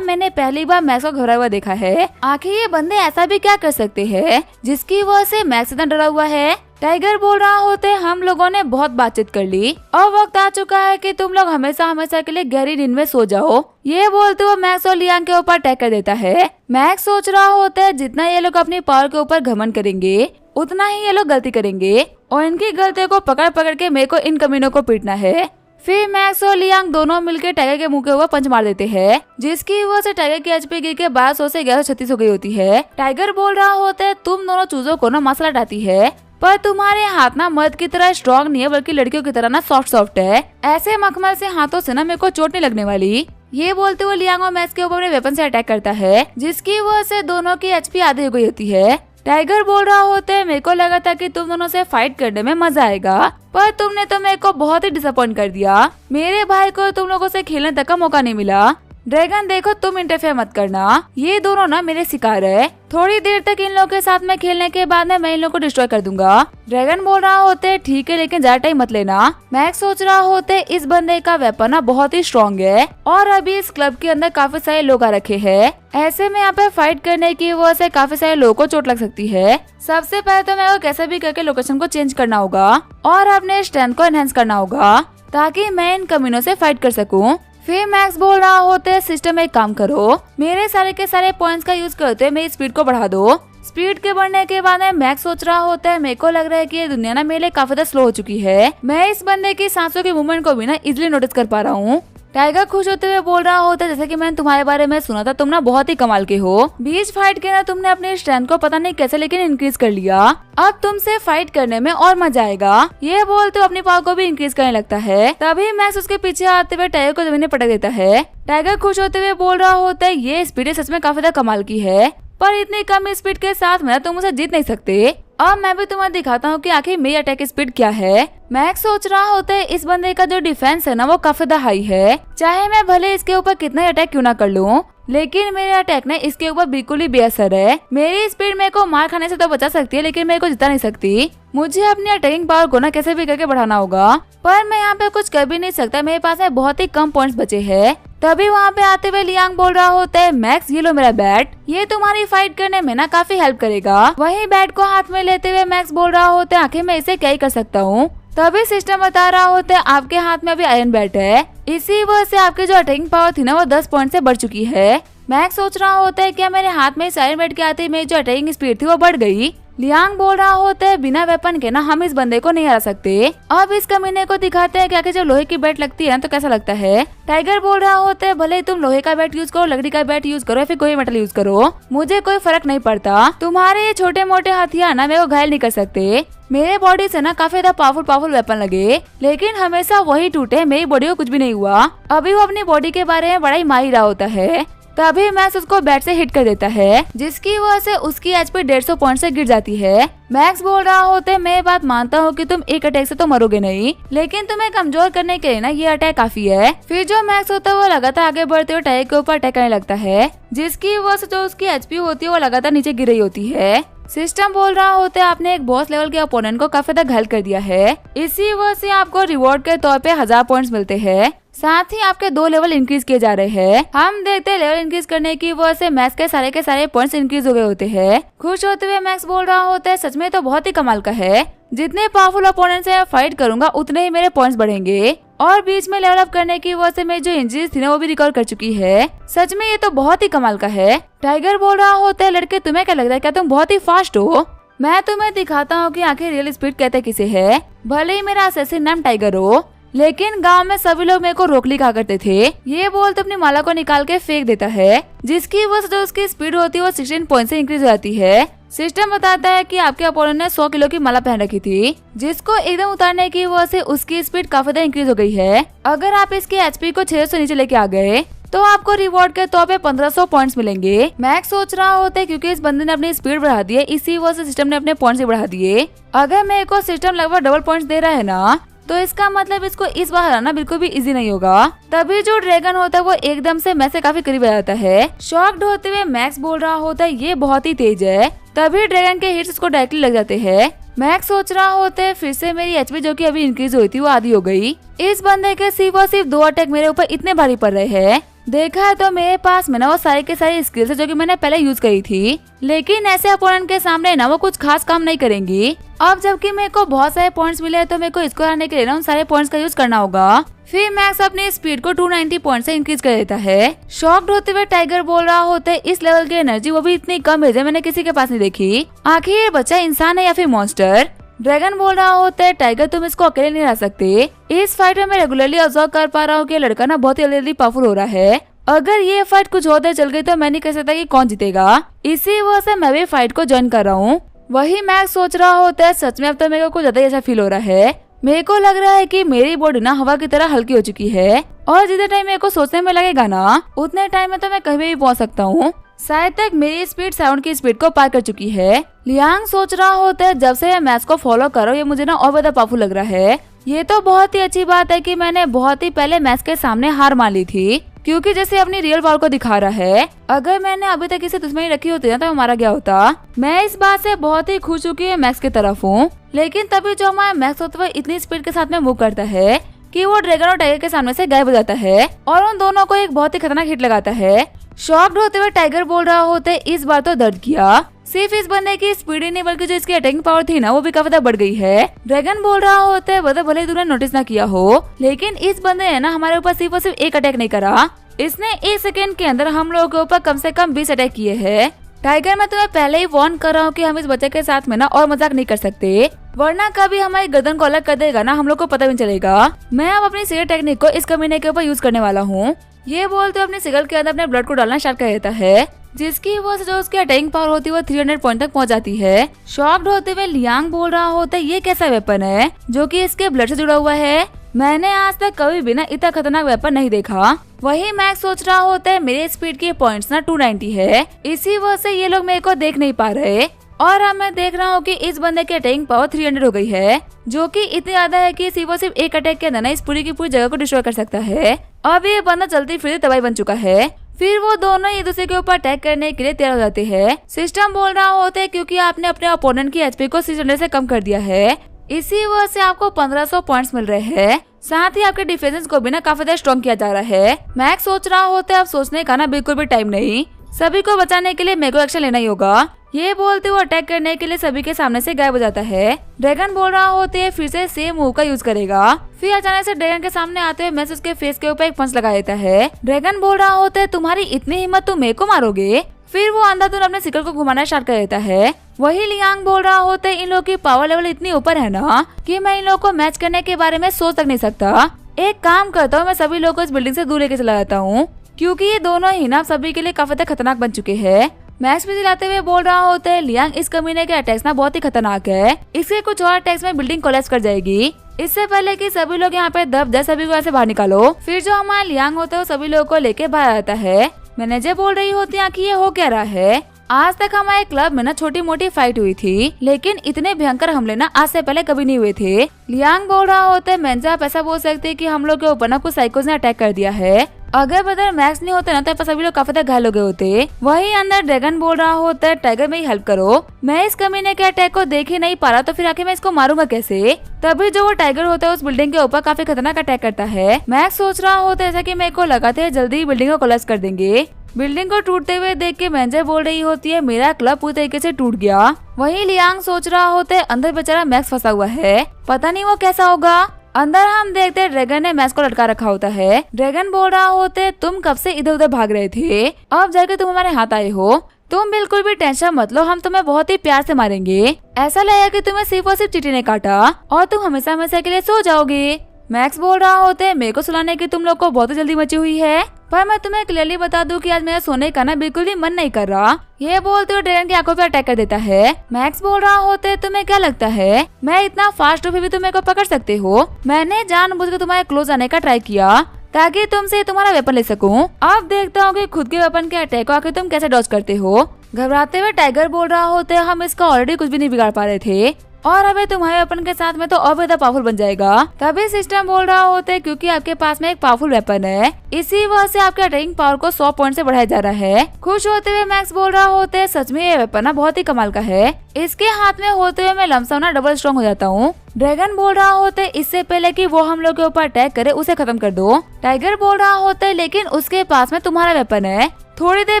मैंने पहली बार मैक्स को घबरा हुआ देखा है, आखिर ये बंदे ऐसा भी क्या कर सकते हैं जिसकी वजह से मैक्स इतना डरा हुआ है। टाइगर बोल रहा होता है हम लोगों ने बहुत बातचीत कर ली और वक्त आ चुका है कि तुम लोग हमेशा हमेशा के लिए गहरी नींद में सो जाओ। ये बोलते हुए मैक्स और लियांग के ऊपर अटैक कर देता है। मैक्स सोच रहा होता है जितना ये लोग अपनी पावर के ऊपर घमंड करेंगे उतना ही ये लोग गलती करेंगे और इनकी गलतियों को पकड़ पकड़ के मेरे को इन कमीनों को पीटना है। फिर मैक्स और लियांग दोनों मिलकर टाइगर के मुंह के ऊपर पंच मार देते हैं, जिसकी वजह से टाइगर की एचपी गिर के 1200 से 1136 हो गई होती है। टाइगर बोल रहा होता है तुम दोनों चूजों को ना मसला डाती है, पर तुम्हारे हाथ ना मर्द की तरह स्ट्रॉन्ग नहीं है बल्कि लड़कियों की तरह ना सॉफ्ट है। ऐसे मखमल से हाथों से ना मेरे को चोट नहीं लगने वाली। ये बोलते हुए लियांग और मैक्स के ऊपर अपने वेपन से अटैक करता है, जिसकी वजह से दोनों की एचपी आधी हो गई होती है। टाइगर बोल रहा होता है मेरे को लगा था कि तुम दोनों से फाइट करने में मजा आएगा, पर तुमने तो मेरे को बहुत ही डिसअपॉइंट कर दिया। मेरे भाई को तुम लोगों से खेलने तक का मौका नहीं मिला। ड्रैगन देखो तुम इंटरफेयर मत करना, ये दोनों ना मेरे शिकार है, थोड़ी देर तक इन लोगों के साथ में खेलने के बाद में मैं इन लोगों को डिस्ट्रॉय कर दूंगा। ड्रैगन बोल रहा होता है ठीक है लेकिन ज्यादा टाइम मत लेना। मैक्स सोच रहा होता है इस बंदे का वेपन ना बहुत ही स्ट्रॉन्ग है और अभी इस क्लब के अंदर काफी सारे लोग आ रखे हैं, ऐसे में यहाँ पे फाइट करने की वजह से काफी सारे लोगों को चोट लग सकती है। सबसे पहले तो मेरे को कैसे भी करके लोकेशन को चेंज करना होगा और अपने स्ट्रेंथ को एनहेंस करना होगा ताकि मैं इन कमीनों से फाइट कर सकूं। फिर मैक्स बोल रहा होता है सिस्टम एक काम करो, मेरे सारे के सारे पॉइंट्स का यूज करते हुए मेरी स्पीड को बढ़ा दो। स्पीड के बढ़ने के बाद में मैक्स सोच रहा होता है मेरे को लग रहा है कि ये दुनिया ना मेरे लिए काफी ज्यादा स्लो हो चुकी है, मैं इस बंदे की सांसों की मूवमेंट को भी ना इजिली नोटिस कर पा रहा हूँ। टाइगर खुश होते हुए बोल रहा होता है जैसे कि मैंने तुम्हारे बारे में सुना था, तुम ना बहुत ही कमाल के हो, बीच फाइट के ना तुमने अपने स्ट्रेंथ को पता नहीं कैसे लेकिन इंक्रीज कर लिया, अब तुमसे फाइट करने में और मजा आएगा। ये बोलते हुए अपनी पावर को भी इंक्रीज करने लगता है। तभी मैक्स उसके पीछे आते हुए टाइगर को जमीन में पटक देता है। टाइगर खुश होते हुए बोल रहा होता है ये स्पीड सच में काफी ज्यादा कमाल की है, पर इतनी कम स्पीड के साथ में तुम उसे जीत नहीं सकते। अब मैं भी तुम्हें दिखाता हूँ कि आखिर मेरी अटैक स्पीड क्या है। मैक्स सोच रहा होता है इस बंदे का जो डिफेंस है ना वो काफी ज्यादा हाई है, चाहे मैं भले इसके ऊपर कितना अटैक क्यों ना कर लूं, लेकिन मेरे अटैक ने इसके ऊपर बिल्कुल ही बेअसर है। मेरी स्पीड मेरे को मार खाने से तो बचा सकती है लेकिन मेरे को जिता नहीं सकती। मुझे अपनी अटैकिंग पावर को ना कैसे भी करके बढ़ाना होगा, पर मैं यहाँ पे कुछ कर भी नहीं सकता, मेरे पास में बहुत ही कम पॉइंट्स बचे हैं। तभी वहाँ पे आते हुए लियांग बोल रहा होता है मैक्स ये लो मेरा बैट, ये तुम्हारी फाइट करने में ना काफी हेल्प करेगा। वही बैट को हाथ में लेते हुए मैक्स बोल रहा होता है आखिर मैं इसे क्या ही कर सकता हूँ। तभी सिस्टम बता रहा होता है आपके हाथ में अभी आयरन बैट है, इसी वजह से आपकी जो अटैकिंग पावर थी ना वो 10 पॉइंट से बढ़ चुकी है। मैक्स सोच रहा होता है क्या मेरे हाथ में इस आयरन बैट के आते मेरी जो अटैकिंग स्पीड थी वो बढ़ गई। लियांग बोल रहा होता है बिना वेपन के ना हम इस बंदे को नहीं हरा सकते। अब इस कमीने को दिखाते हैं क्या कि जब लोहे की बैट लगती है ना तो कैसा लगता है। टाइगर बोल रहा होता है भले तुम लोहे का बैट यूज करो, लकड़ी का बैट यूज करो या फिर कोई मेटल यूज करो, मुझे कोई फर्क नहीं पड़ता, तुम्हारे ये छोटे मोटे हथियार ना मेरे को घायल नहीं कर सकते। मेरे बॉडी से ना काफी ज्यादा पावरफुल वेपन लगे लेकिन हमेशा वही टूटे, मेरी बॉडी को कुछ भी नहीं हुआ। अभी वो अपनी बॉडी के बारे में बड़ा ही माहिर रहा होता है। तभी मैक्स उसको बैट से हिट कर देता है, जिसकी वजह से उसकी एचपी 150 पॉइंट से गिर जाती है। मैक्स बोल रहा होता है, मैं ये बात मानता हूँ कि तुम एक अटैक से तो मरोगे नहीं, लेकिन तुम्हें कमजोर करने के लिए ना ये अटैक काफी है। फिर जो मैक्स होता है वो लगातार आगे बढ़ते हुए टाइगर के ऊपर अटैक करने लगता है, जिसकी वजह से जो उसकी एचपी होती है वो लगातार नीचे गिर रही होती है। सिस्टम बोल रहा होता है, आपने एक बॉस लेवल के अपोनेंट को काफी ज्यादा घायल कर दिया है, इसी वजह से आपको रिवॉर्ड के तौर पे 1000 पॉइंट्स मिलते हैं। साथ ही आपके 2 लेवल इंक्रीज किए जा रहे हैं। हम देखते हैं लेवल इंक्रीज करने की वजह से मैक्स के सारे पॉइंट्स इंक्रीज हो गए होते हैं। खुश होते हुए मैक्स बोल रहा होता है, सच में तो बहुत ही कमाल का है, जितने पावरफुल अपोनेंट से फाइट करूंगा उतने ही मेरे पॉइंट्स बढ़ेंगे, और बीच में लेवल अप करने की वजह से मेरी जो इंजरीज थी ना वो भी रिकवर कर चुकी है। सच में ये तो बहुत ही कमाल का है। टाइगर बोल रहा होता है, लड़के तुम्हें क्या लगता है, क्या तुम बहुत ही फास्ट हो? मैं तुम्हें दिखाता हूँ कि आखिर रियल स्पीड कहते किसे है। भले ही मेरा असैसिन नाम टाइगर हो, लेकिन गांव में सभी लोग मेरे को रोकली कहा करते थे। ये बोल तो अपनी माला को निकाल के फेंक देता है, जिसकी वजह से जो उसकी स्पीड होती है वो 16 पॉइंट से इंक्रीज हो जाती है। सिस्टम बताता है कि आपके अपोनेंट ने 100 किलो की माला पहन रखी थी, जिसको एकदम उतारने की वजह से उसकी स्पीड काफी ज्यादा इंक्रीज हो गई है। अगर आप इसके एचपी को 600 से नीचे लेके आ गए तो आपको रिवॉर्ड के तौर पे 1500 पॉइंट्स मिलेंगे। मैक्स सोच रहा होता है, क्योंकि इस बंदे ने अपनी स्पीड बढ़ा दी है, इसी वजह से सिस्टम ने अपने पॉइंट्स भी बढ़ा दिए। अगर मेरे को सिस्टम लगभग डबल पॉइंट्स दे रहा है ना, तो इसका मतलब इसको इस बार हराना बिल्कुल भी इजी नहीं होगा। तभी जो ड्रैगन होता है वो एकदम से मैक्स से काफी करीब आ जाता है। शॉक्ड होते हुए मैक्स बोल रहा होता है, ये बहुत ही तेज है। तभी ड्रैगन के हिट्स उसको डायरेक्टली लग जाते हैं। मैक्स सोच रहा होता है, फिर से मेरी एचपी जो कि अभी इंक्रीज हुई थी वो आधी हो गई। इस बंदे के सिर्फ और सिर्फ 2 अटैक मेरे ऊपर इतने भारी पड़ रहे हैं। देखा है तो मेरे पास में ना वो सारी के सारी स्किल्स है जो कि मैंने पहले यूज करी थी, लेकिन ऐसे अपोनेंट के सामने ना वो कुछ खास काम नहीं करेंगी। अब जबकि मेरे को बहुत सारे पॉइंट्स मिले तो मेरे को इसको हराने के लिए ना उन सारे पॉइंट्स का यूज करना होगा। फिर मैक्स अपनी स्पीड को 290 पॉइंट से इंक्रीज कर देता है। शॉक्ड होते हुए टाइगर बोल रहा होता है, इस लेवल की एनर्जी वो भी इतनी कम है जो मैंने किसी के पास नहीं देखी। आखिर ये बच्चा इंसान है या फिर मॉन्स्टर? ड्रैगन बोल रहा होता है, टाइगर तुम इसको अकेले नहीं रह सकते। इस फाइट में मैं रेगुलरली ऑब्जर्व कर पा रहा हूँ कि लड़का ना बहुत ही जल्दी पावरफुल हो रहा है। अगर ये फाइट कुछ और देर चल गई तो मैं नहीं कह सकता कि कौन जीतेगा, इसी वजह से मैं भी फाइट को ज्वाइन कर रहा हूँ। वही मैक्स सोच रहा होता है, सच में अब तो मेरे को कुछ ज्यादा ऐसा फील हो रहा है। मेरे को लग रहा है कि मेरी बॉडी ना हवा की तरह हल्की हो चुकी है, और जितने टाइम मेरे को सोचने में लगेगा ना उतने टाइम में तो मैं कहीं भी पहुंच सकता हूँ। शायद तक मेरी स्पीड साउंड की स्पीड को पार कर चुकी है। लियांग सोच रहा होता है, जब से मैं मैच को फॉलो कर रहा हूँ ये मुझे ना और ज्यादा पावरफुल लग रहा है। ये तो बहुत ही अच्छी बात है कि मैंने बहुत ही पहले मैच के सामने हार मान ली थी, क्योंकि जैसे अपनी रियल पावर को दिखा रहा है। अगर मैंने अभी तक इसे दुश्मनी रखी होती ना तो हमारा क्या होता। मैं इस बात से बहुत ही खुश हूँ कि मैक्स की तरफ हूँ, लेकिन तभी जो हमारा मैक्स होता है इतनी स्पीड के साथ में मूव करता है कि वो ड्रैगन और टाइगर के सामने से गायब हो जाता है और उन दोनों को एक बहुत ही खतरनाक हिट लगाता है। शॉक्ड होते हुए टाइगर बोल रहा होता है, इस बार तो दर्द किया। सिर्फ इस बंदे की स्पीड ही नहीं बल्कि जो इसकी अटैकिंग पावर थी ना वो भी काफी बढ़ गई है। ड्रैगन बोल रहा होता है, भले ही तूने नोटिस ना किया हो, लेकिन इस बंदे ने ना हमारे ऊपर सिर्फ और सिर्फ एक अटैक नहीं करा, इसने 1 सेकंड के अंदर हम लोगों के ऊपर कम से कम 20 अटैक किए हैं। टाइगर, मैं तुम्हें पहले ही वार्न कर रहा हूँ कि हम इस बच्चे के साथ में ना और मजाक नहीं कर सकते, वरना कभी हमारी गर्दन को अलग कर देगा ना हम लोग को पता भी नहीं चलेगा। मैं अब अपनी सिगरेट टेक्निक को इस कमीने के ऊपर यूज करने वाला हूँ। ये बोलते अपने सिगरेट के अंदर अपने ब्लड को डालना स्टार्ट कर देता है, जिसकी वजह से जो उसकी अटैकिंग पावर होती है वो 300 पॉइंट तक पहुंच जाती है। शॉक्ड होते हुए लियांग बोल रहा होता है, ये कैसा वेपन है जो कि इसके ब्लड से जुड़ा हुआ है? मैंने आज तक कभी भी ना इतना खतरनाक वेपन नहीं देखा। वही मैक्स सोच रहा होता है, मेरे स्पीड के पॉइंट्स ना 290 है, इसी वजह से ये लोग मेरे को देख नहीं पा रहे। और अब मैं देख रहा हूँ कि इस बंदे की अटैकिंग पावर 300 हो गई है, जो कि इतनी ज्यादा है कि सिर्फ एक अटैक के अंदर ना इस पूरी की पूरी जगह को डिस्ट्रॉय कर सकता है। अब ये बंदा चलती फिरती तबाही बन चुका है। फिर वो दोनों एक दूसरे के ऊपर अटैक करने के लिए तैयार हो जाते हैं। सिस्टम बोल रहा होता है, क्योंकि आपने अपने ओपोनेंट की एचपी को 600 से कम कर दिया है, इसी वजह से आपको 1500 पॉइंट्स मिल रहे हैं। साथ ही आपके डिफेंस को भी ना काफी ज्यादा स्ट्रॉन्ग किया जा रहा है। मैक्स सोच रहा होता है, अब सोचने का ना बिल्कुल भी टाइम नहीं, सभी को बचाने के लिए मेरे को एक्शन लेना ही होगा। ये बोलते हुए अटैक करने के लिए सभी के सामने से गायब हो जाता है। ड्रैगन बोल रहा होते है, फिर से सेम मूव का यूज करेगा। फिर अचानक से ड्रैगन के सामने आते हुए मैक्स उसके फेस के ऊपर एक पंच लगा देता है। ड्रैगन बोल रहा होता है, तुम्हारी इतनी हिम्मत, तुम मेरे को मारोगे? फिर वो अंधाधुन अपने सिकल को घुमाना स्टार्ट कर देता है। वही लियांग बोल रहा होता है, इन लोगों की पावर लेवल इतनी ऊपर है ना कि मैं इन लोगों को मैच करने के बारे में सोच तक नहीं सकता। एक काम करता हूँ, मैं सभी लोगों को इस बिल्डिंग से दूर लेके चला जाता हूँ, क्योंकि ये दोनों ही ना सभी के लिए काफी खतरनाक बन चुके हैं। मैक्स भी दिलाते हुए बोल रहा होता है, लियांग, इस कमीने के अटैक्स ना बहुत ही खतरनाक है, इसके कुछ और अटैक्स में बिल्डिंग कोलैप्स कर जाएगी। इससे पहले कि सभी लोग यहाँ पे दब जाए, सभी को ऐसे बाहर निकालो। फिर जो हमारा लियांग होता है वो सभी लोगों को लेके बाहर आता है। मैनेजर बोल रही होती है कि ये हो क्या रहा है। आज तक हमारे क्लब में ना छोटी मोटी फाइट हुई थी, लेकिन इतने भयंकर हमले ना आज से पहले कभी नहीं हुए थे। लियांग बोल रहा होता है मैनेजर आप ऐसा बोल सकते हैं कि हम लोग के ऊपर ना कुछ साइकोस ने अटैक कर दिया है। अगर ब्रदर मैक्स नहीं होते ना तो सभी लोग काफी घायल हो गए होते। वही अंदर ड्रैगन बोल रहा होता है टाइगर मेरी हेल्प करो, मैं इस कमीने के अटैक को देख ही नहीं पा रहा तो फिर आखिर मैं इसको मारूंगा कैसे। तभी जो वो टाइगर होता है उस बिल्डिंग के ऊपर काफी खतरनाक अटैक करता है। मैक्स सोच रहा होता है जैसा कि मेरे को लगा था जल्दी ही बिल्डिंग को कोलैप्स कर देंगे। बिल्डिंग को टूटते हुए देख के मैनेजर बोल रही होती है मेरा क्लब पूरी तरीके से टूट गया। वहीं लियांग सोच रहा होता है अंदर बेचारा मैक्स फंसा हुआ है, पता नहीं वो कैसा होगा। अंदर हम देखते हैं ड्रैगन ने मैक्स को लटका रखा होता है। ड्रैगन बोल रहा होता है तुम कब से इधर उधर भाग रहे थे, अब जाके तुम हमारे हाथ आए हो। तुम बिल्कुल भी टेंशन मत लो, हम तुम्हें बहुत ही प्यार से मारेंगे। ऐसा लगेगा कि तुम्हें सिर्फ और सिर्फ चींटी ने काटा और तुम हमेशा हमेशा के लिए सो जाओगे। मैक्स बोल रहा होता है मेरे को सुलाने की तुम लोग को बहुत जल्दी मची हुई है, पर मैं तुम्हें क्लियरली बता दूं कि आज मेरा सोने का ना बिल्कुल भी मन नहीं कर रहा। ये बोलते हुए ड्रैगन की आंखों पे अटैक कर देता है। मैक्स बोल रहा होता है तुम्हें क्या लगता है मैं इतना फास्ट हूँ फिर भी तुम मेरे को पकड़ सकते हो। मैंने जानबूझकर तुम्हारे क्लोज आने का ट्राई किया ताकि तुमसे तुम्हारा वेपन ले सकूं। अब देखता हूँ कि खुद के वेपन के अटैक को आखिर तुम कैसे डॉज करते हो। घबराते हुए टाइगर बोल रहा होता है हम इसका ऑलरेडी कुछ भी नहीं बिगाड़ पा रहे थे और अबे तुम्हारे वेपन के साथ में तो और ज्यादा पावरफुल बन जाएगा। तभी सिस्टम बोल रहा होता है क्योंकि आपके पास में एक पावरफुल वेपन है, इसी वजह से आपके अटैकिंग पावर को 100 पॉइंट से बढ़ाया जा रहा है। खुश होते हुए मैक्स बोल रहा होता है सच में ये वेपन ना बहुत ही कमाल का है, इसके हाथ में होते हुए मैं लमसम ना डबल स्ट्रॉन्ग हो जाता हूँ। ड्रैगन बोल रहा होता है इससे पहले कि वो हम लोग के ऊपर अटैक करे उसे खत्म कर दो। टाइगर बोल रहा होता है लेकिन उसके पास में तुम्हारा वेपन है, थोड़ी देर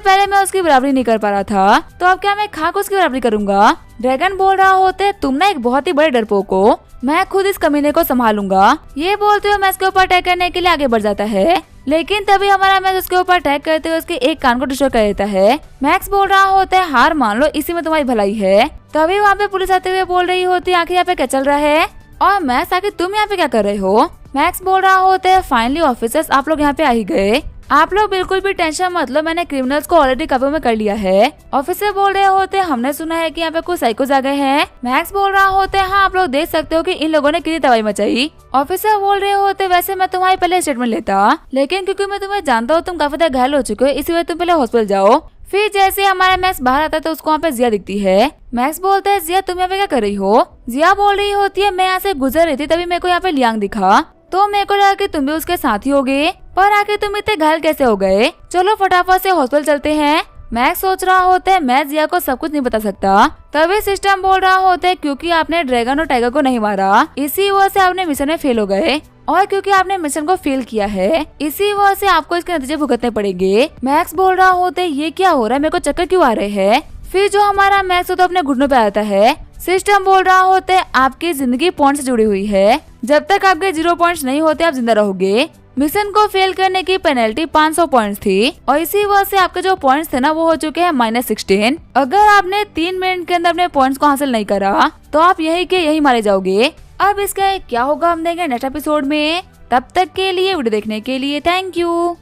पहले मैं उसकी बराबरी नहीं कर पा रहा था तो अब क्या मैं खाक उसकी बराबरी करूंगा। ड्रैगन बोल रहा होता है तुम ना एक बहुत ही बड़े डरपोक हो, मैं खुद इस कमीने को संभालूंगा। ये बोलते हुए मैक्स के ऊपर अटैक करने के लिए आगे बढ़ जाता है, लेकिन तभी हमारा मैक्स उसके ऊपर अटैक करते हुए उसके एक कान को डिस्ट्रॉय कर देता है। मैक्स बोल रहा होता है हार मान लो, इसी में तुम्हारी भलाई है। तभी वहाँ पे पुलिस आते हुए बोल रही होती है आखिर यहाँ पे क्या चल रहा है और मैक्स आखिर तुम यहाँ पे क्या कर रहे हो। मैक्स बोल रहा होता है फाइनली ऑफिसर्स आप लोग यहाँ पे आ ही गए, आप लोग बिल्कुल भी टेंशन मत लो, मैंने क्रिमिनल्स को ऑलरेडी काबू में कर लिया है। ऑफिसर बोल रहे होते हैं हमने सुना है कि यहाँ पे कुछ साइकोस आ गए हैं। मैक्स बोल रहा होता है हाँ आप लोग देख सकते हो कि इन लोगों ने कितनी तबाही मचाई। ऑफिसर बोल रहे होते वैसे मैं तुम्हारी पहले स्टेटमेंट लेता, लेकिन क्योंकि मैं तुम्हें जानता हूँ तुम काफी ज्यादा घायल हो चुके हो इसी वजह तुम पहले हॉस्पिटल जाओ। फिर जैसे हमारा मैक्स बाहर आता है तो उसको वहाँ पे जिया दिखती है। मैक्स बोलता है जिया तुम यहाँ पे क्या कर रही हो। जिया बोल रही होती है मैं यहाँ से गुजर रही थी तभी मेरे को यहाँ पे लियांग दिखा तो मेरे को लगा कि तुम भी उसके साथ ही होगे, पर आखिर तुम इतने घायल कैसे हो गए, चलो फटाफट से हॉस्पिटल चलते हैं। मैक्स सोच रहा होता है मैं जिया को सब कुछ नहीं बता सकता। तभी सिस्टम बोल रहा होता है क्योंकि आपने ड्रैगन और टाइगर को नहीं मारा इसी वजह से आपने मिशन में फेल हो गए और क्योंकि आपने मिशन को फेल किया है इसी वजह से आपको इसके नतीजे भुगतने पड़ेंगे। मैक्स बोल रहा होता है ये क्या हो रहा है, मेरे को चक्कर क्यों आ रहे हैं। फिर जो हमारा मैक्स होता है अपने घुटनों पे आता है। सिस्टम बोल रहा होता है आपकी जिंदगी पॉइंट से जुड़ी हुई है, जब तक आपके 0 पॉइंट्स नहीं होते आप जिंदा रहोगे। मिशन को फेल करने की पेनल्टी 500 पॉइंट्स थी और इसी वजह से आपके जो पॉइंट्स थे ना वो हो चुके हैं -16। अगर आपने 3 मिनट के अंदर अपने पॉइंट्स को हासिल नहीं करा तो आप यही के यही मारे जाओगे। अब इसका क्या होगा हम देंगे नेक्स्ट एपिसोड में, तब तक के लिए वीडियो देखने के लिए थैंक यू।